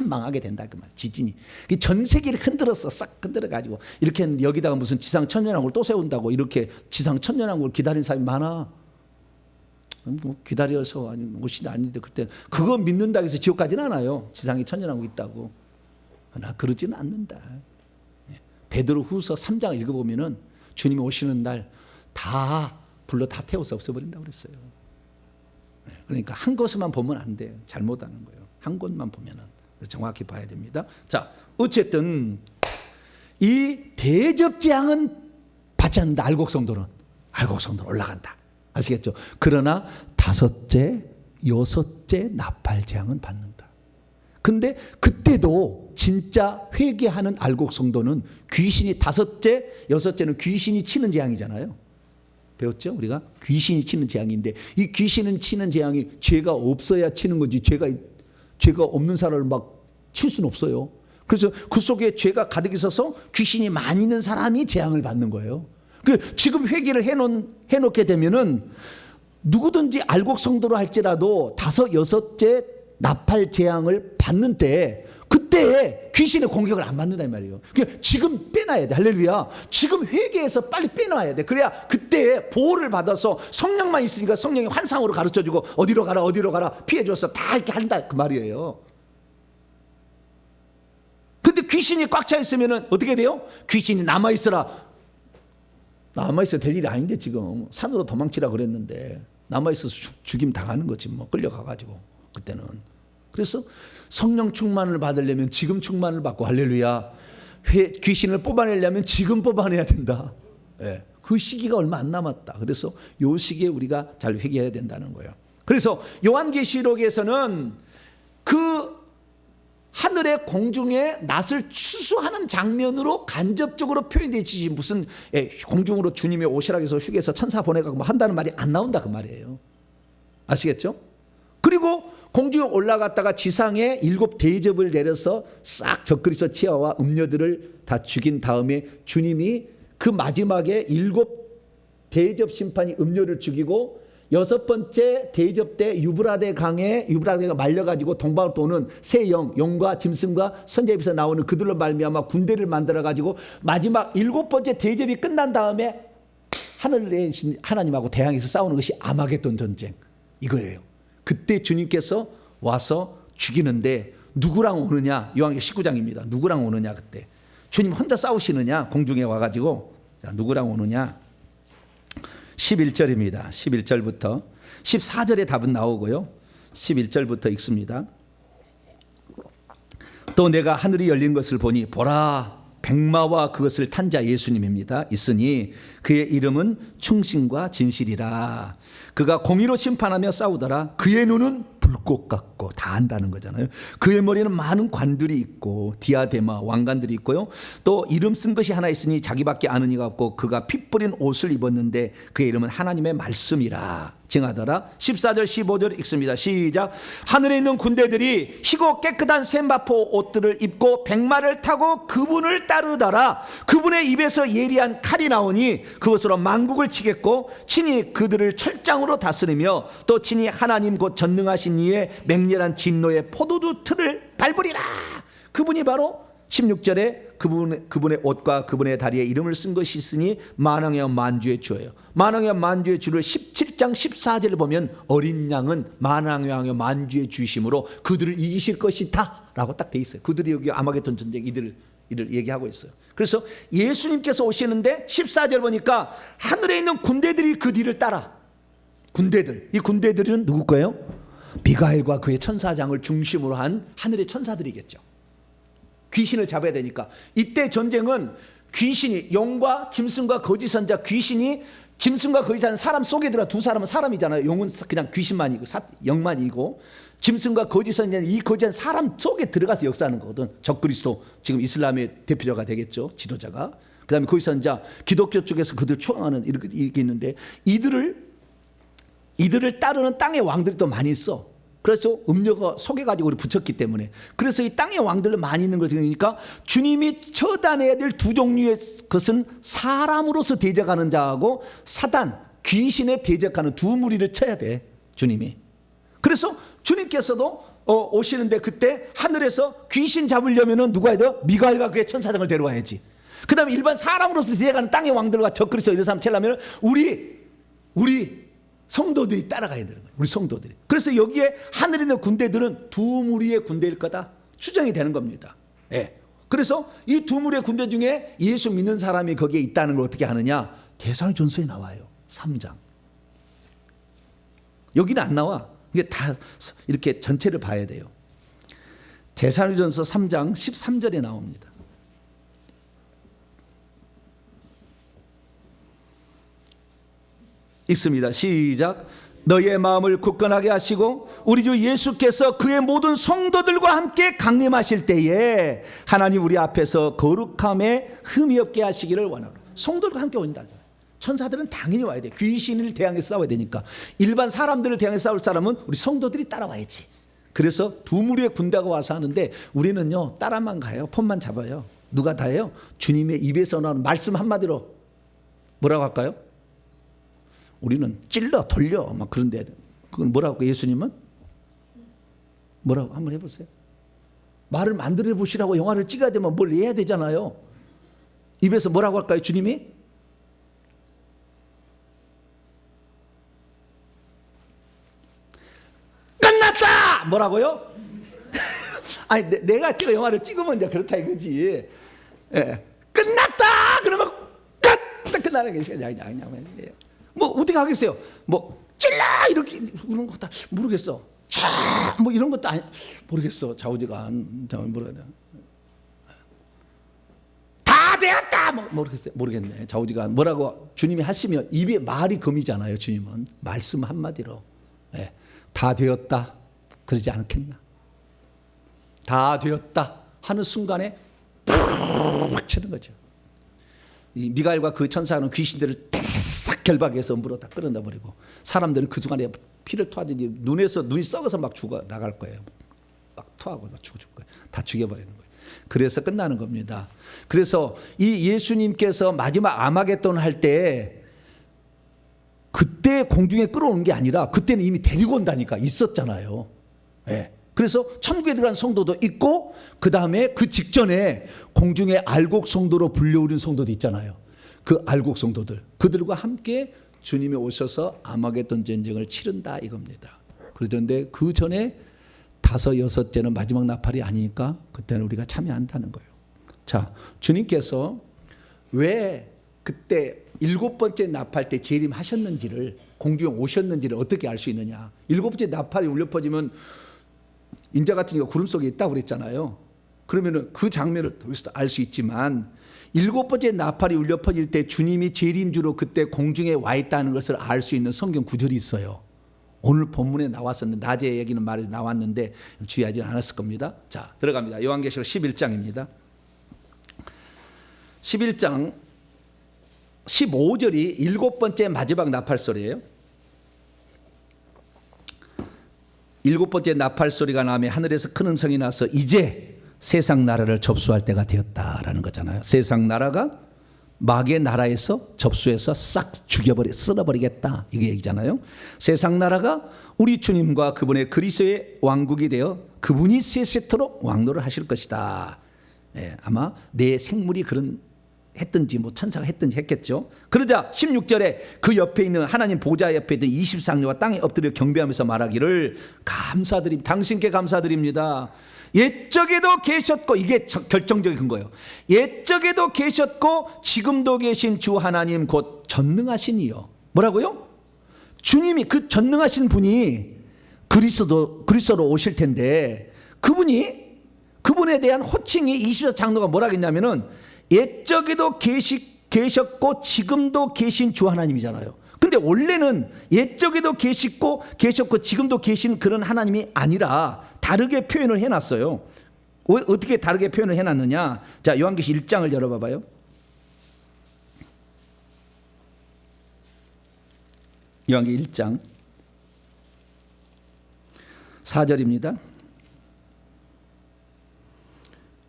망하게 된다 그 말. 지진이 전 세계를 흔들었어. 싹 흔들어 가지고 이렇게 여기다가 무슨 지상 천년왕국을 또 세운다고 이렇게 지상 천년왕국을 기다리는 사람이 많아. 뭐 기다려서 아니 옷이 아닌데 그때 그거 믿는다고 해서 지옥 가지는 않아요. 지상에 천년왕국 있다고. 그러나 그러지는 않는다. 베드로후서 3장 읽어보면은 주님이 오시는 날 다 불로 다 태워서 없애버린다고 그랬어요. 그러니까 한 것만 보면 안 돼요. 잘못하는 거예요. 한 것만 보면은 정확히 봐야 됩니다. 자, 어쨌든 이 대접 재앙은 받지 않는다. 알곡 성도는 올라간다. 아시겠죠? 그러나 다섯째, 여섯째 나팔 재앙은 받는다. 근데 그때도 진짜 회개하는 알곡 성도는 귀신이 다섯째, 여섯째는 귀신이 치는 재앙이잖아요. 배웠죠? 우리가 귀신이 치는 재앙인데 이 귀신은 치는 재앙이 죄가 없어야 치는 거지 죄가 없는 사람을 막 칠 수는 없어요. 그래서 그 속에 죄가 가득 있어서 귀신이 많이 있는 사람이 재앙을 받는 거예요. 지금 회개를 해놓게 되면은 누구든지 알곡 성도로 할지라도 다섯 여섯째 나팔 재앙을 받는 때 그때 귀신의 공격을 안 받는다 이 말이에요. 그러니까 지금 빼놔야 돼. 할렐루야. 지금 회개해서 빨리 빼놔야 돼. 그래야 그때 보호를 받아서 성령만 있으니까 성령이 환상으로 가르쳐주고 어디로 가라 피해줘서 다 이렇게 한다 그 말이에요. 근데 귀신이 꽉 차 있으면 어떻게 돼요? 귀신이 남아있어야 될 일이 아닌데 지금 산으로 도망치라 그랬는데 남아있어서 죽임 당하는 거지 뭐 끌려가가지고 그때는. 그래서 성령 충만을 받으려면 지금 충만을 받고 할렐루야. 귀신을 뽑아내려면 지금 뽑아내야 된다. 네. 그 시기가 얼마 안 남았다. 그래서 요 시기에 우리가 잘 회개해야 된다는 거예요. 그래서 요한계시록에서는 그 하늘의 공중에 낫을 추수하는 장면으로 간접적으로 표현되지 무슨 공중으로 주님이 오시라고 해서 휴게소 천사 보내가고 뭐 한다는 말이 안 나온다 그 말이에요. 아시겠죠? 그리고 공중에 올라갔다가 지상에 7 대접을 내려서 싹 적그리스도 치아와 음녀들을 다 죽인 다음에 주님이 그 마지막에 7 대접 심판이 음녀를 죽이고 6번째 대접 때 유브라데가 말려가지고 동방으로 도는 새 용과 짐승과 선지자에서 나오는 그들로 말미암아 군대를 만들어가지고 마지막 7번째 대접이 끝난 다음에 하늘에 하나님하고 대항해서 싸우는 것이 아마겟돈 전쟁 이거예요. 그때 주님께서 와서 죽이는데 누구랑 오느냐? 요한계시록 19장입니다. 누구랑 오느냐 그때. 주님 혼자 싸우시느냐? 공중에 와가지고. 자, 누구랑 오느냐? 11절입니다. 11절부터 14절에 답은 나오고요. 11절부터 읽습니다. 또 내가 하늘이 열린 것을 보니 보라 백마와 그것을 탄 자 예수님입니다. 있으니 그의 이름은 충신과 진실이라. 그가 공의로 심판하며 싸우더라. 그의 눈은 불꽃 같고 다 안다는 거잖아요. 그의 머리는 많은 관들이 있고 디아데마 왕관들이 있고요. 또 이름 쓴 것이 하나 있으니 자기밖에 아는 이가 없고 그가 피 뿌린 옷을 입었는데 그의 이름은 하나님의 말씀이라 징하더라. 14절 15절 읽습니다. 시작. 하늘에 있는 군대들이 희고 깨끗한 샘바포 옷들을 입고 백마를 타고 그분을 따르더라. 그분의 입에서 예리한 칼이 나오니 그것으로 만국을 치겠고 친히 그들을 철장으로 다스리며 또 친히 하나님 곧 전능하신 이의 맹렬한 진노의 포도주 틀을 밟으리라. 그분이 바로 16절에 그분의 옷과 그분의 다리에 이름을 쓴 것이 있으니 만왕의 만주의 주예요. 만왕의 만주의 주를 17장 14절을 보면 어린 양은 만왕의 만주의 주심으로 그들을 이기실 것이다 라고 딱 돼 있어요. 그들이 여기 아마겟돈 전쟁 이들을 얘기하고 있어요. 그래서 예수님께서 오시는데 14절 보니까 하늘에 있는 군대들이 그 뒤를 따라. 군대들, 이 군대들은 누구 거예요? 미가엘과 그의 천사장을 중심으로 한 하늘의 천사들이겠죠. 귀신을 잡아야 되니까. 이때 전쟁은 귀신이 용과 짐승과 거짓 선자 귀신이 짐승과 거짓 선자 사람 속에 들어가. 두 사람은 사람이잖아요. 용은 그냥 귀신만이고 영만이고 짐승과 거짓 선자는 이 거짓은 사람 속에 들어가서 역사하는 거거든. 적그리스도 지금 이슬람의 대표자가 되겠죠. 지도자가. 그 다음에 거짓 선자 기독교 쪽에서 그들 추앙하는 이렇게 있는데 이들을 따르는 땅의 왕들이 또 많이 있어. 그래서 음료가 속여가지고 우리 붙였기 때문에. 그래서 이 땅의 왕들은 많이 있는 것이니까 주님이 처단해야 될 두 종류의 것은 사람으로서 대적하는 자하고 사단, 귀신에 대적하는 두 무리를 쳐야 돼. 주님이. 그래서 주님께서도 오시는데 그때 하늘에서 귀신 잡으려면은 누가 해야 돼요? 미가엘과 그의 천사장을 데려와야지. 그 다음에 일반 사람으로서 대적하는 땅의 왕들과 적그리스도 이런 사람 채려면 우리 성도들이 따라가야 되는 거예요. 우리 성도들이. 그래서 여기에 하늘에 있는 군대들은 두 무리의 군대일 거다 추정이 되는 겁니다. 예. 그래서 이 두 무리의 군대 중에 예수 믿는 사람이 거기에 있다는 걸 어떻게 하느냐? 데살로니가전서에 나와요. 3장. 여기는 안 나와. 이게 다 이렇게 전체를 봐야 돼요. 데살로니가전서 3장 13절에 나옵니다. 읽습니다. 시작. 너희의 마음을 굳건하게 하시고 우리 주 예수께서 그의 모든 성도들과 함께 강림하실 때에 하나님 우리 앞에서 거룩함에 흠이 없게 하시기를 원하노라. 성도들과 함께 온다잖아요. 천사들은 당연히 와야 돼. 귀신을 대항해서 싸워야 되니까. 일반 사람들을 대항해서 싸울 사람은 우리 성도들이 따라와야지. 그래서 두 무리의 군대가 와서 하는데 우리는요 따라만 가요. 폰만 잡아요. 누가 다 해요? 주님의 입에서 나오는 말씀 한마디로 뭐라고 할까요? 우리는 찔러 돌려 막 그런데 그건 뭐라고 예수님은 뭐라고 한번 해보세요. 말을 만들어 보시라고 영화를 찍어야 되면 뭘 해야 되잖아요. 입에서 뭐라고 할까요? 주님이 끝났다 뭐라고요? 아니 내가 찍어 영화를 찍으면 이제 그렇다 이거지. 예. 끝났다 그러면 끝나는 게 시간이 아니냐. 뭐 어떻게 하겠어요? 뭐 찔러 이렇게 이런 거 다 모르겠어. 뭐 이런 것도 모르겠어. 좌우지간 모르겠네. 다 되었다. 뭐 모르겠네. 좌우지간 뭐라고 주님이 하시면 입에 말이 금이잖아요. 주님은 말씀 한마디로 네. 다 되었다 그러지 않겠나? 다 되었다 하는 순간에 팍 치는 거죠. 이 미가엘과 그 천사는 귀신들을 탁 결박해서 물어 다 끌어내 버리고 사람들은 그 순간에 피를 토하든지 눈이 썩어서 막 죽어 나갈 거예요. 막 토하고 막 죽을 거예요. 다 죽여버리는 거예요. 그래서 끝나는 겁니다. 그래서 이 예수님께서 마지막 아마겟돈 할 때 그때 공중에 끌어오는 게 아니라 그때는 이미 데리고 온다니까 있었잖아요. 네. 그래서 천국에 들어간 성도도 있고 그 다음에 그 직전에 공중에 알곡 성도로 불려오는 성도도 있잖아요. 그 알곡 성도들 그들과 함께 주님이 오셔서 아마겟돈 전쟁을 치른다 이겁니다. 그런데 그 전에 5, 6째는 마지막 나팔이 아니니까 그때는 우리가 참여한다는 거예요. 자, 주님께서 왜 그때 7번째 나팔 때 재림하셨는지를 공중에 오셨는지를 어떻게 알 수 있느냐. 7번째 나팔이 울려 퍼지면 인자 같은 이가 구름 속에 있다고 그랬잖아요. 그러면은 그 장면을 여기서 알 수 있지만 7번째 나팔이 울려 퍼질 때 주님이 재림주로 그때 공중에 와 있다는 것을 알 수 있는 성경 구절이 있어요. 오늘 본문에 나왔었는데 낮에 얘기는 말이 나왔는데 주의하지 않았을 겁니다. 자, 들어갑니다. 요한계시록 11장입니다. 11장 15절이 7번째 마지막 나팔 소리예요. 7번째 나팔 소리가 나며 하늘에서 큰 음성이 나서 이제 세상 나라를 접수할 때가 되었다라는 거잖아요. 세상 나라가 마귀의 나라에서 접수해서 싹 쓸어버리겠다 이게 얘기잖아요. 세상 나라가 우리 주님과 그분의 그리스도의 왕국이 되어 그분이 세세토록 왕노를 하실 것이다. 네, 아마 내 생물이 그런 했든지 뭐 천사가 했든지 했겠죠. 그러자 16절에 그 옆에 있는 하나님 보좌 옆에 있는 24상녀가 땅에 엎드려 경배하면서 말하기를 감사드립니다. 당신께 감사드립니다. 옛적에도 계셨고 이게 결정적인 거예요. 옛적에도 계셨고 지금도 계신 주 하나님 곧 전능하신 이요. 뭐라고요? 주님이 그 전능하신 분이 그리스도로 오실 텐데 그분에 대한 호칭이 24장로가 뭐라 했냐면은 옛적에도 계셨고 지금도 계신 주 하나님이잖아요. 근데 원래는 옛적에도 계셨고 지금도 계신 그런 하나님이 아니라 다르게 표현을 해놨어요. 어떻게 다르게 표현을 해놨느냐. 자, 요한계시록 1장을 열어봐봐요. 요한계시록 1장 4절입니다.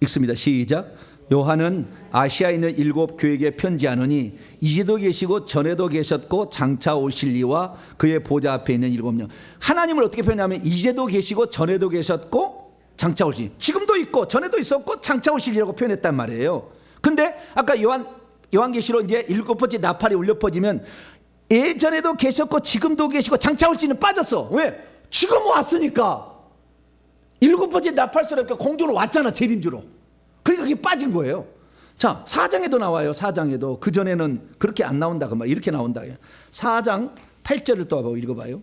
읽습니다. 시작. 요한은 아시아에 있는 7 교회에게 편지하노니 이제도 계시고 전에도 계셨고 장차 오실 이와 그의 보좌 앞에 있는 7명. 하나님을 어떻게 표현하면 이제도 계시고 전에도 계셨고 장차 오실, 지금도 있고 전에도 있었고 장차 오실 이라고 표현했단 말이에요. 근데 아까 요한계시록 이제 7번째 나팔이 울려 퍼지면 예전에도 계셨고 지금도 계시고 장차 올 시는 빠졌어. 왜? 지금 왔으니까. 7번째 나팔소리가 공주로 왔잖아, 재림주로. 그러니까 그게 빠진 거예요. 자, 4장에도 나와요. 4장에도. 그전에는 그렇게 안 나온다. 이렇게 나온다. 4장 8절을 또 한번 읽어봐요.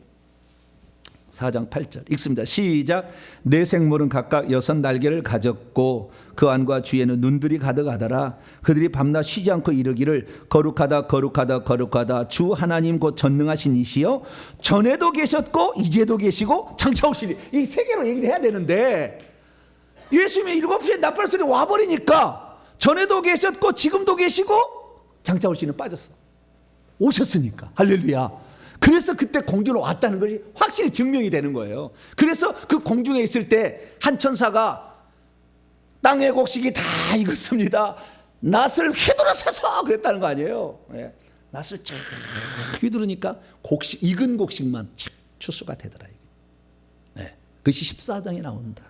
4장 8절 읽습니다. 시작. 내 생물은 각각 6 날개를 가졌고 그 안과 주에는 눈들이 가득하더라. 그들이 밤낮 쉬지 않고 이르기를 거룩하다 거룩하다 거룩하다 주 하나님 곧 전능하신 이시여 전에도 계셨고 이제도 계시고 장차 오시리. 이 세 개로 얘기를 해야 되는데 예수님이 7시에 나팔소리 와버리니까 전에도 계셨고 지금도 계시고 장차 오시는 빠졌어. 오셨으니까. 할렐루야. 그래서 그때 공주로 왔다는 것이 확실히 증명이 되는 거예요. 그래서 그 공중에 있을 때 한 천사가 땅의 곡식이 다 익었습니다. 낫을 휘두르셔서 그랬다는 거 아니에요. 네. 낫을 쫙 휘두르니까 익은 곡식만 추수가 되더라. 네. 그것이 14장에 나온다.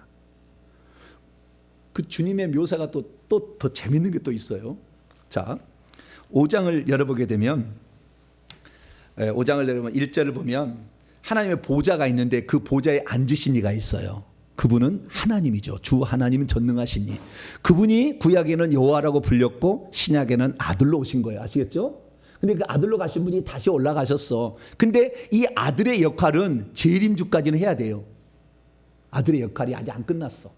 그 주님의 묘사가 또 더 재밌는 게 또 있어요. 자, 5장을 열어보게 되면 5장을 내려보면 1절을 보면 하나님의 보좌가 있는데 그 보좌에 앉으신 이가 있어요. 그분은 하나님이죠. 주 하나님은 전능하신 이. 그분이 구약에는 여호와라고 불렸고 신약에는 아들로 오신 거예요. 아시겠죠? 근데 그 아들로 가신 분이 다시 올라가셨어. 근데 이 아들의 역할은 재림주까지는 해야 돼요. 아들의 역할이 아직 안 끝났어.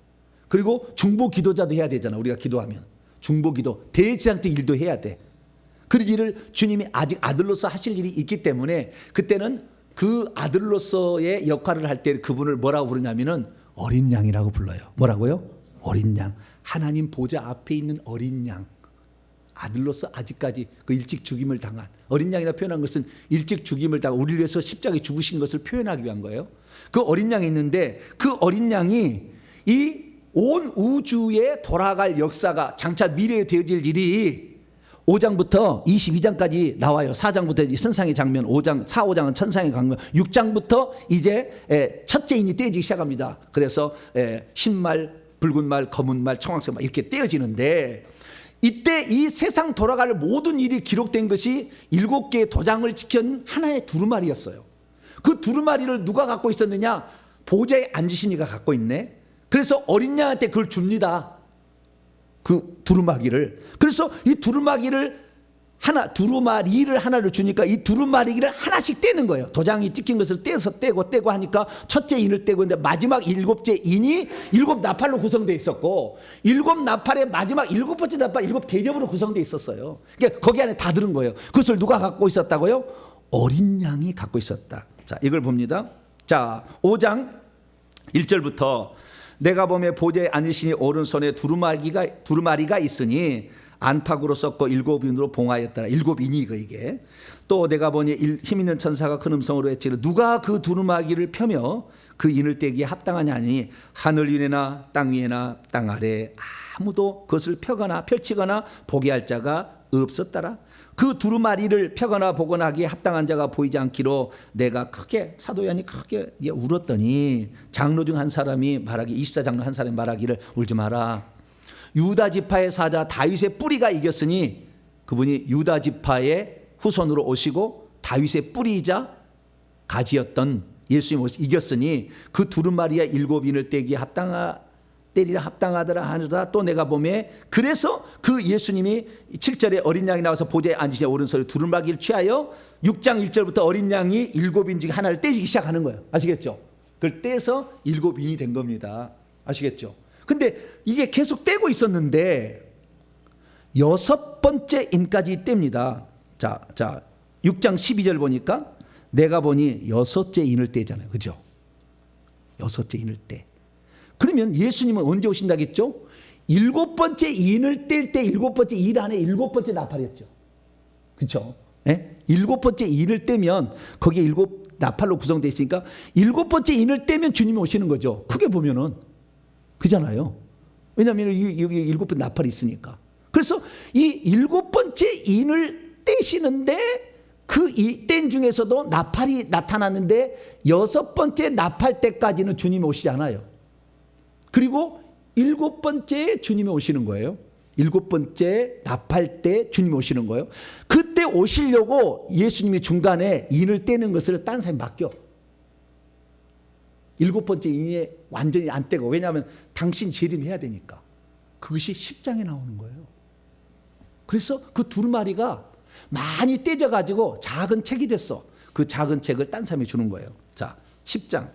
그리고 중보 기도자도 해야 되잖아. 우리가 기도하면 중보 기도, 대제사장 일도 해야 돼. 그 일을 주님이 아직 아들로서 하실 일이 있기 때문에 그때는 그 아들로서의 역할을 할 때 그분을 뭐라고 부르냐면은 어린 양이라고 불러요. 뭐라고요? 어린 양. 하나님 보좌 앞에 있는 어린 양. 아들로서 아직까지 그 일찍 죽임을 당한 어린 양이라 표현한 것은 일찍 죽임을 당한 우리를 위해서 십자가에 죽으신 것을 표현하기 위한 거예요. 그 어린 양이 있는데 그 어린 양이 이 온 우주에 돌아갈 역사가 장차 미래에 되어질 일이 5장부터 22장까지 나와요. 4장부터 이제 천상의 장면, 5장, 4, 5장은 천상의 장면, 6장부터 이제 첫째 인이 떼어지기 시작합니다. 그래서 흰말, 붉은 말, 검은 말, 청황색 말 이렇게 떼어지는데 이때 이 세상 돌아갈 모든 일이 기록된 것이 7개의 도장을 지킨 하나의 두루마리였어요. 그 두루마리를 누가 갖고 있었느냐? 보좌에 앉으신 이가 갖고 있네. 그래서 어린 양한테 그걸 줍니다. 그 두루마기를. 그래서 이 두루마리를 하나를 주니까 이 두루마리를 하나씩 떼는 거예요. 도장이 찍힌 것을 떼서 떼고 하니까 첫째 인을 떼고 있는데 마지막 7째 인이 7 나팔로 구성되어 있었고 7 나팔의 마지막 7번째 나팔 7 대접으로 구성되어 있었어요. 그러니까 거기 안에 다 들은 거예요. 그것을 누가 갖고 있었다고요? 어린 양이 갖고 있었다. 자, 이걸 봅니다. 자, 5장 1절부터 내가 보매 보좌에 앉으시니 오른손에 두루마리가 있으니 안팎으로 썩고 7인으로 봉하였더라. 7인이 이게. 또 내가 보니 힘 있는 천사가 큰 음성으로 외치되 누가 그 두루마기를 펴며 그 인을 떼기에 합당하냐 하니 하늘 위에나 땅 위에나 땅 아래 아무도 그것을 펴거나 펼치거나 보게 할 자가 없었더라. 그 두루마리를 펴거나 보거나 하기에 합당한 자가 보이지 않기로 내가 크게 사도 요한이 크게 울었더니 장로 중 한 사람이 말하기 24장로 한 사람이 말하기를 울지 마라. 유다 지파의 사자 다윗의 뿌리가 이겼으니 그분이 유다 지파의 후손으로 오시고 다윗의 뿌리이자 가지였던 예수님 이겼으니 그 두루마리의 7인을 떼기에 때리라 합당하더라 하느라. 또 내가 보매 그래서 그 예수님이 7절에 어린 양이 나와서 보좌에 앉으시니 오른손에 두루마기를 취하여 6장 1절부터 어린 양이 7인 중에 하나를 떼기 시작하는 거예요. 아시겠죠? 그걸 떼서 7인이 된 겁니다. 아시겠죠? 근데 이게 계속 떼고 있었는데 6번째 인까지 뗍니다. 자 6장 12절 보니까 내가 보니 6째 인을 떼잖아요. 그죠? 6째 인을 떼. 그러면 예수님은 언제 오신다겠죠? 7번째 인을 뗄 때 7번째 인 안에 7번째 나팔이었죠. 그렇죠? 네? 7번째 인을 떼면 거기에 7 나팔로 구성되어 있으니까 7번째 인을 떼면 주님이 오시는 거죠. 크게 보면은. 그잖아요. 왜냐하면 여기 7번 나팔이 있으니까. 그래서 이 7번째 인을 떼시는데 그 뗀 중에서도 나팔이 나타났는데 6번째 나팔 때까지는 주님이 오시지 않아요. 그리고 7번째 주님이 오시는 거예요. 7번째 나팔 때 주님이 오시는 거예요. 그때 오시려고 예수님이 중간에 인을 떼는 것을 다른 사람이 맡겨. 7번째 인에 완전히 안 떼고, 왜냐하면 당신 재림해야 되니까. 그것이 10장에 나오는 거예요. 그래서 그 두루마리가 많이 떼져 가지고 작은 책이 됐어. 그 작은 책을 딴 사람이 주는 거예요. 자, 10장.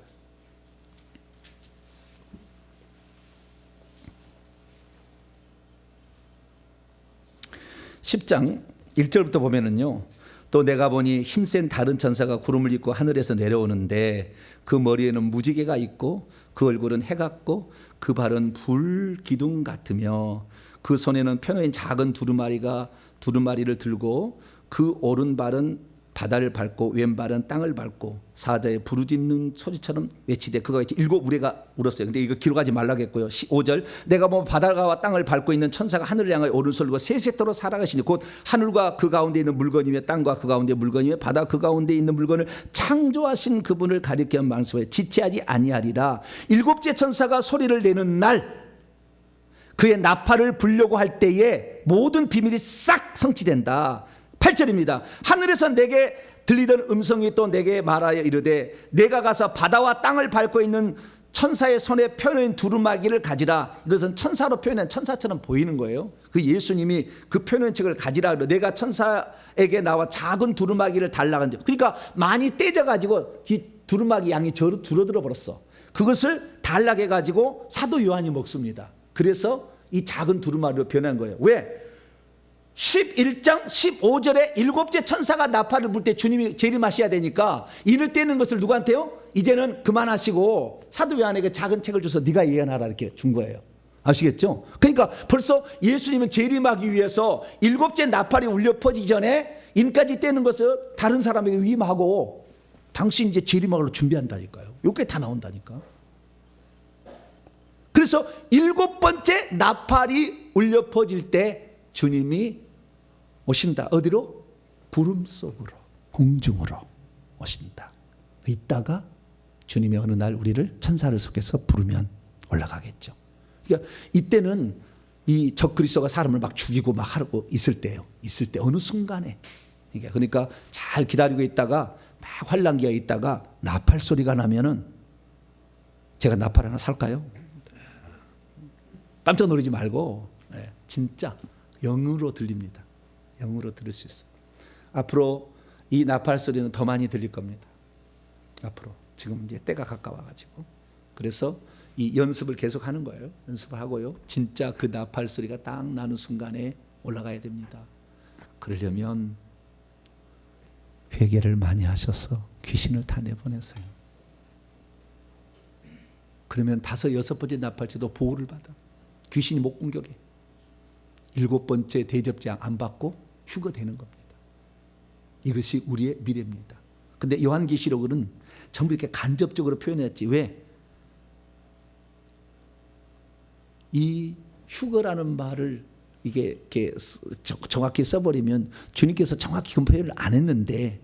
10장 1절부터 보면은요. 또 내가 보니 힘센 다른 천사가 구름을 입고 하늘에서 내려오는데 그 머리에는 무지개가 있고 그 얼굴은 해 같고 그 발은 불 기둥 같으며 그 손에는 펴놓인 작은 두루마리를 들고 그 오른발은 바다를 밟고 왼발은 땅을 밟고 사자의 부르짖는 소리처럼 외치되 그가 7 우레가 울었어요. 근데 이거 기록하지 말라고 했고요. 5절 내가 보면 바다와 땅을 밟고 있는 천사가 하늘을 향하여 오른손을 들고 세세토록 살아가시니 곧 하늘과 그 가운데 있는 물건이며 땅과 그 가운데 물건이며 바다 그 가운데 있는 물건을 창조하신 그분을 가리켜 말씀해 지체하지 아니하리라. 7째 천사가 소리를 내는 날 그의 나팔을 불려고 할 때에 모든 비밀이 싹 성취된다. 8절입니다. 하늘에서 내게 들리던 음성이 또 내게 말하여 이르되 내가 가서 바다와 땅을 밟고 있는 천사의 손에 펴놓은 두루마기를 가지라. 이것은 천사로 표현한 천사처럼 보이는 거예요. 그 예수님이 그 펴놓은 책을 가지라. 내가 천사에게 나와 작은 두루마기를 달라고 한다. 그러니까 많이 떼져가지고 이 두루마기 양이 줄어들어 버렸어. 그것을 달라게 가지고 사도 요한이 먹습니다. 그래서 이 작은 두루마리로 변한 거예요. 왜? 11장 15절에 7째 천사가 나팔을 불 때 주님이 재림하셔야 되니까 인을 떼는 것을 누구한테요? 이제는 그만하시고 사도 요한에게 작은 책을 줘서 네가 예언하라 이렇게 준 거예요. 아시겠죠? 그러니까 벌써 예수님은 재림하기 위해서 7째 나팔이 울려 퍼지기 전에 인까지 떼는 것을 다른 사람에게 위임하고 당신 이제 재림하기로 준비한다니까요. 요게 다 나온다니까. 그래서 7번째 나팔이 울려 퍼질 때 주님이 오신다. 어디로? 구름 속으로, 공중으로 오신다. 이따가 주님이 어느 날 우리를 천사를 속에서 부르면 올라가겠죠. 그러니까 이때는 이 적그리스도가 사람을 막 죽이고 막 하고 있을 때요. 있을 때 어느 순간에. 그러니까 잘 기다리고 있다가 막 환란기가 있다가 나팔 소리가 나면은 제가 나팔 하나 살까요? 깜짝 놀라지 말고 진짜 영으로 들립니다. 영으로 들을 수 있어요. 앞으로 이 나팔 소리는 더 많이 들릴 겁니다. 앞으로 지금 이제 때가 가까워가지고 그래서 이 연습을 계속 하는 거예요. 연습하고요. 진짜 그 나팔 소리가 딱 나는 순간에 올라가야 됩니다. 그러려면 회개를 많이 하셔서 귀신을 다 내보내세요. 그러면 5, 6번째 나팔째도 보호를 받아. 귀신이 못 공격해. 7번째 대접장 안 받고 휴거되는 겁니다. 이것이 우리의 미래입니다. 근데 요한계시록은 전부 이렇게 간접적으로 표현했지. 왜? 이 휴거라는 말을 이게 정확히 써버리면 주님께서 정확히 그 표현을 안 했는데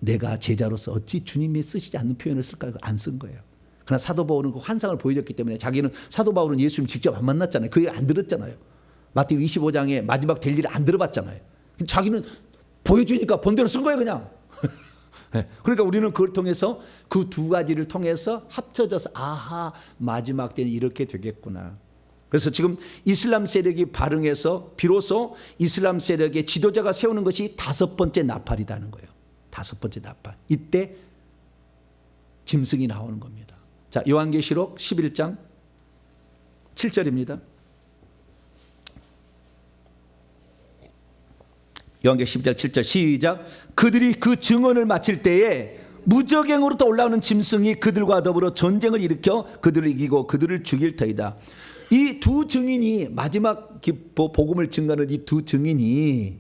내가 제자로서 어찌 주님이 쓰시지 않는 표현을 쓸까 안 쓴 거예요. 그러나 사도 바울은 그 환상을 보여줬기 때문에 자기는 사도 바울은 예수님 직접 안 만났잖아요. 그 얘기 안 들었잖아요. 마태복음 25장에 마지막 될 일을 안 들어봤잖아요. 자기는 보여주니까 본대로 쓴 거예요 그냥. 그러니까 우리는 그걸 통해서 그 두 가지를 통해서 합쳐져서 아하 마지막 때는 이렇게 되겠구나. 그래서 지금 이슬람 세력이 발흥해서 비로소 이슬람 세력의 지도자가 세우는 것이 5번째 나팔이라는 거예요. 5번째 나팔. 이때 짐승이 나오는 겁니다. 자, 요한계시록 11장 7절입니다. 요한계시록 11장 7절 시작. 그들이 그 증언을 마칠 때에 무저갱으로부터 올라오는 짐승이 그들과 더불어 전쟁을 일으켜 그들을 이기고 그들을 죽일 터이다. 이 두 증인이 마지막 복음을 증거하는 이 두 증인이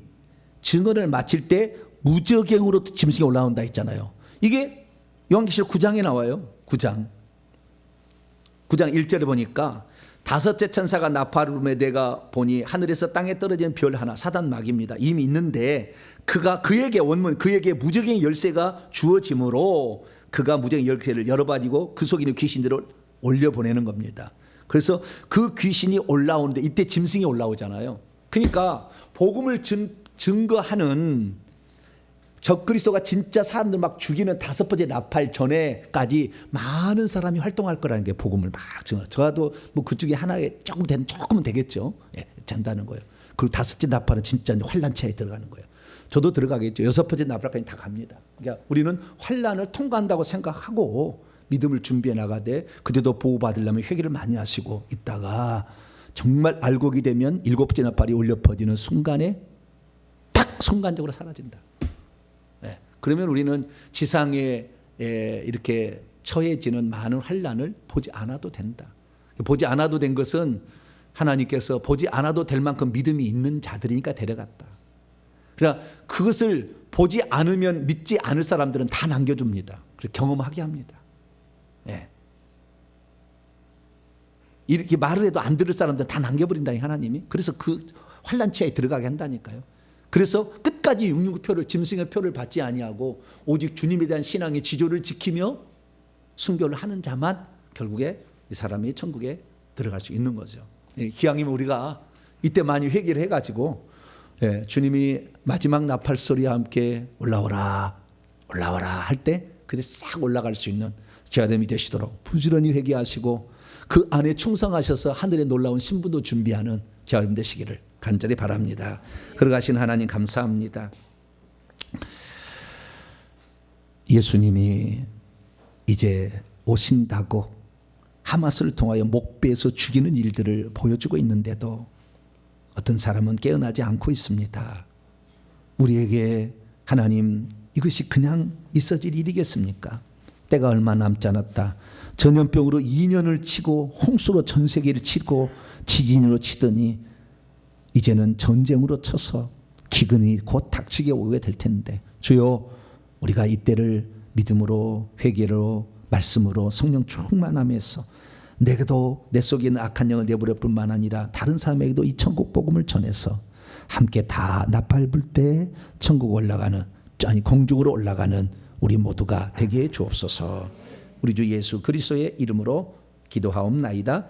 증언을 마칠 때 무저갱으로 짐승이 올라온다 했잖아요. 이게 요한계시록 9장에 나와요. 9장 1절에 보니까 5째 천사가 나팔을 불매 내가 보니 하늘에서 땅에 떨어지는 별 하나 사단 마귀입니다. 이미 있는데 그에게 원문 그에게 무저갱의 열쇠가 주어지므로 그가 무저갱의 열쇠를 열어가지고 그 속에 있는 귀신들을 올려보내는 겁니다. 그래서 그 귀신이 올라오는데 이때 짐승이 올라오잖아요. 그러니까 복음을 증거하는 적그리스도가 진짜 사람들 막 죽이는 5번째 나팔 전에까지 많은 사람이 활동할 거라는 게 복음을 막 증언. 저도 뭐 그중에 하나에 조금은 되겠죠. 예, 잔다는 거예요. 그리고 5째 나팔은 진짜 환란체에 들어가는 거예요. 저도 들어가겠죠. 6번째 나팔까지 다 갑니다. 그러니까 우리는 환란을 통과한다고 생각하고 믿음을 준비해 나가되 그때도 보호받으려면 회개를 많이 하시고 있다가 정말 알곡이 되면 7번째 나팔이 울려 퍼지는 순간에 딱 순간적으로 사라진다. 네. 그러면 우리는 지상에 이렇게 처해지는 많은 환란을 보지 않아도 된다. 보지 않아도 된 것은 하나님께서 보지 않아도 될 만큼 믿음이 있는 자들이니까 데려갔다. 그러나 그것을 보지 않으면 믿지 않을 사람들은 다 남겨줍니다. 경험하게 합니다. 네. 이렇게 말을 해도 안 들을 사람들 다 남겨버린다니 하나님이. 그래서 그 환란치에 들어가게 한다니까요. 그래서 끝까지 육류표를 짐승의 표를 받지 아니하고 오직 주님에 대한 신앙의 지조를 지키며 순교를 하는 자만 결국에 이 사람이 천국에 들어갈 수 있는 거죠. 기왕이면 우리가 이때 많이 회개를 해가지고 주님이 마지막 나팔 소리와 함께 올라오라 올라오라 할 때 그때 싹 올라갈 수 있는 제아됨이 되시도록 부지런히 회개하시고 그 안에 충성하셔서 하늘의 놀라운 신분도 준비하는 제아됨 되시기를 간절히 바랍니다. 걸어가신 하나님 감사합니다. 예수님이 이제 오신다고 하마스를 통하여 목배에서 죽이는 일들을 보여주고 있는데도 어떤 사람은 깨어나지 않고 있습니다. 우리에게 하나님 이것이 그냥 있어질 일이겠습니까? 때가 얼마 남지 않았다. 전염병으로 2년을 치고 홍수로 전 세계를 치고 지진으로 치더니 이제는 전쟁으로 쳐서 기근이 곧 닥치게 오게 될 텐데 주여 우리가 이때를 믿음으로 회개로 말씀으로 성령 충만함에서 내게도 내 속에 있는 악한 영을 내버릴 뿐만 아니라 다른 사람에게도 이 천국 복음을 전해서 함께 다 나팔 불 때 천국 올라가는 공중으로 올라가는 우리 모두가 되게 해 주옵소서. 우리 주 예수 그리스도의 이름으로 기도하옵나이다.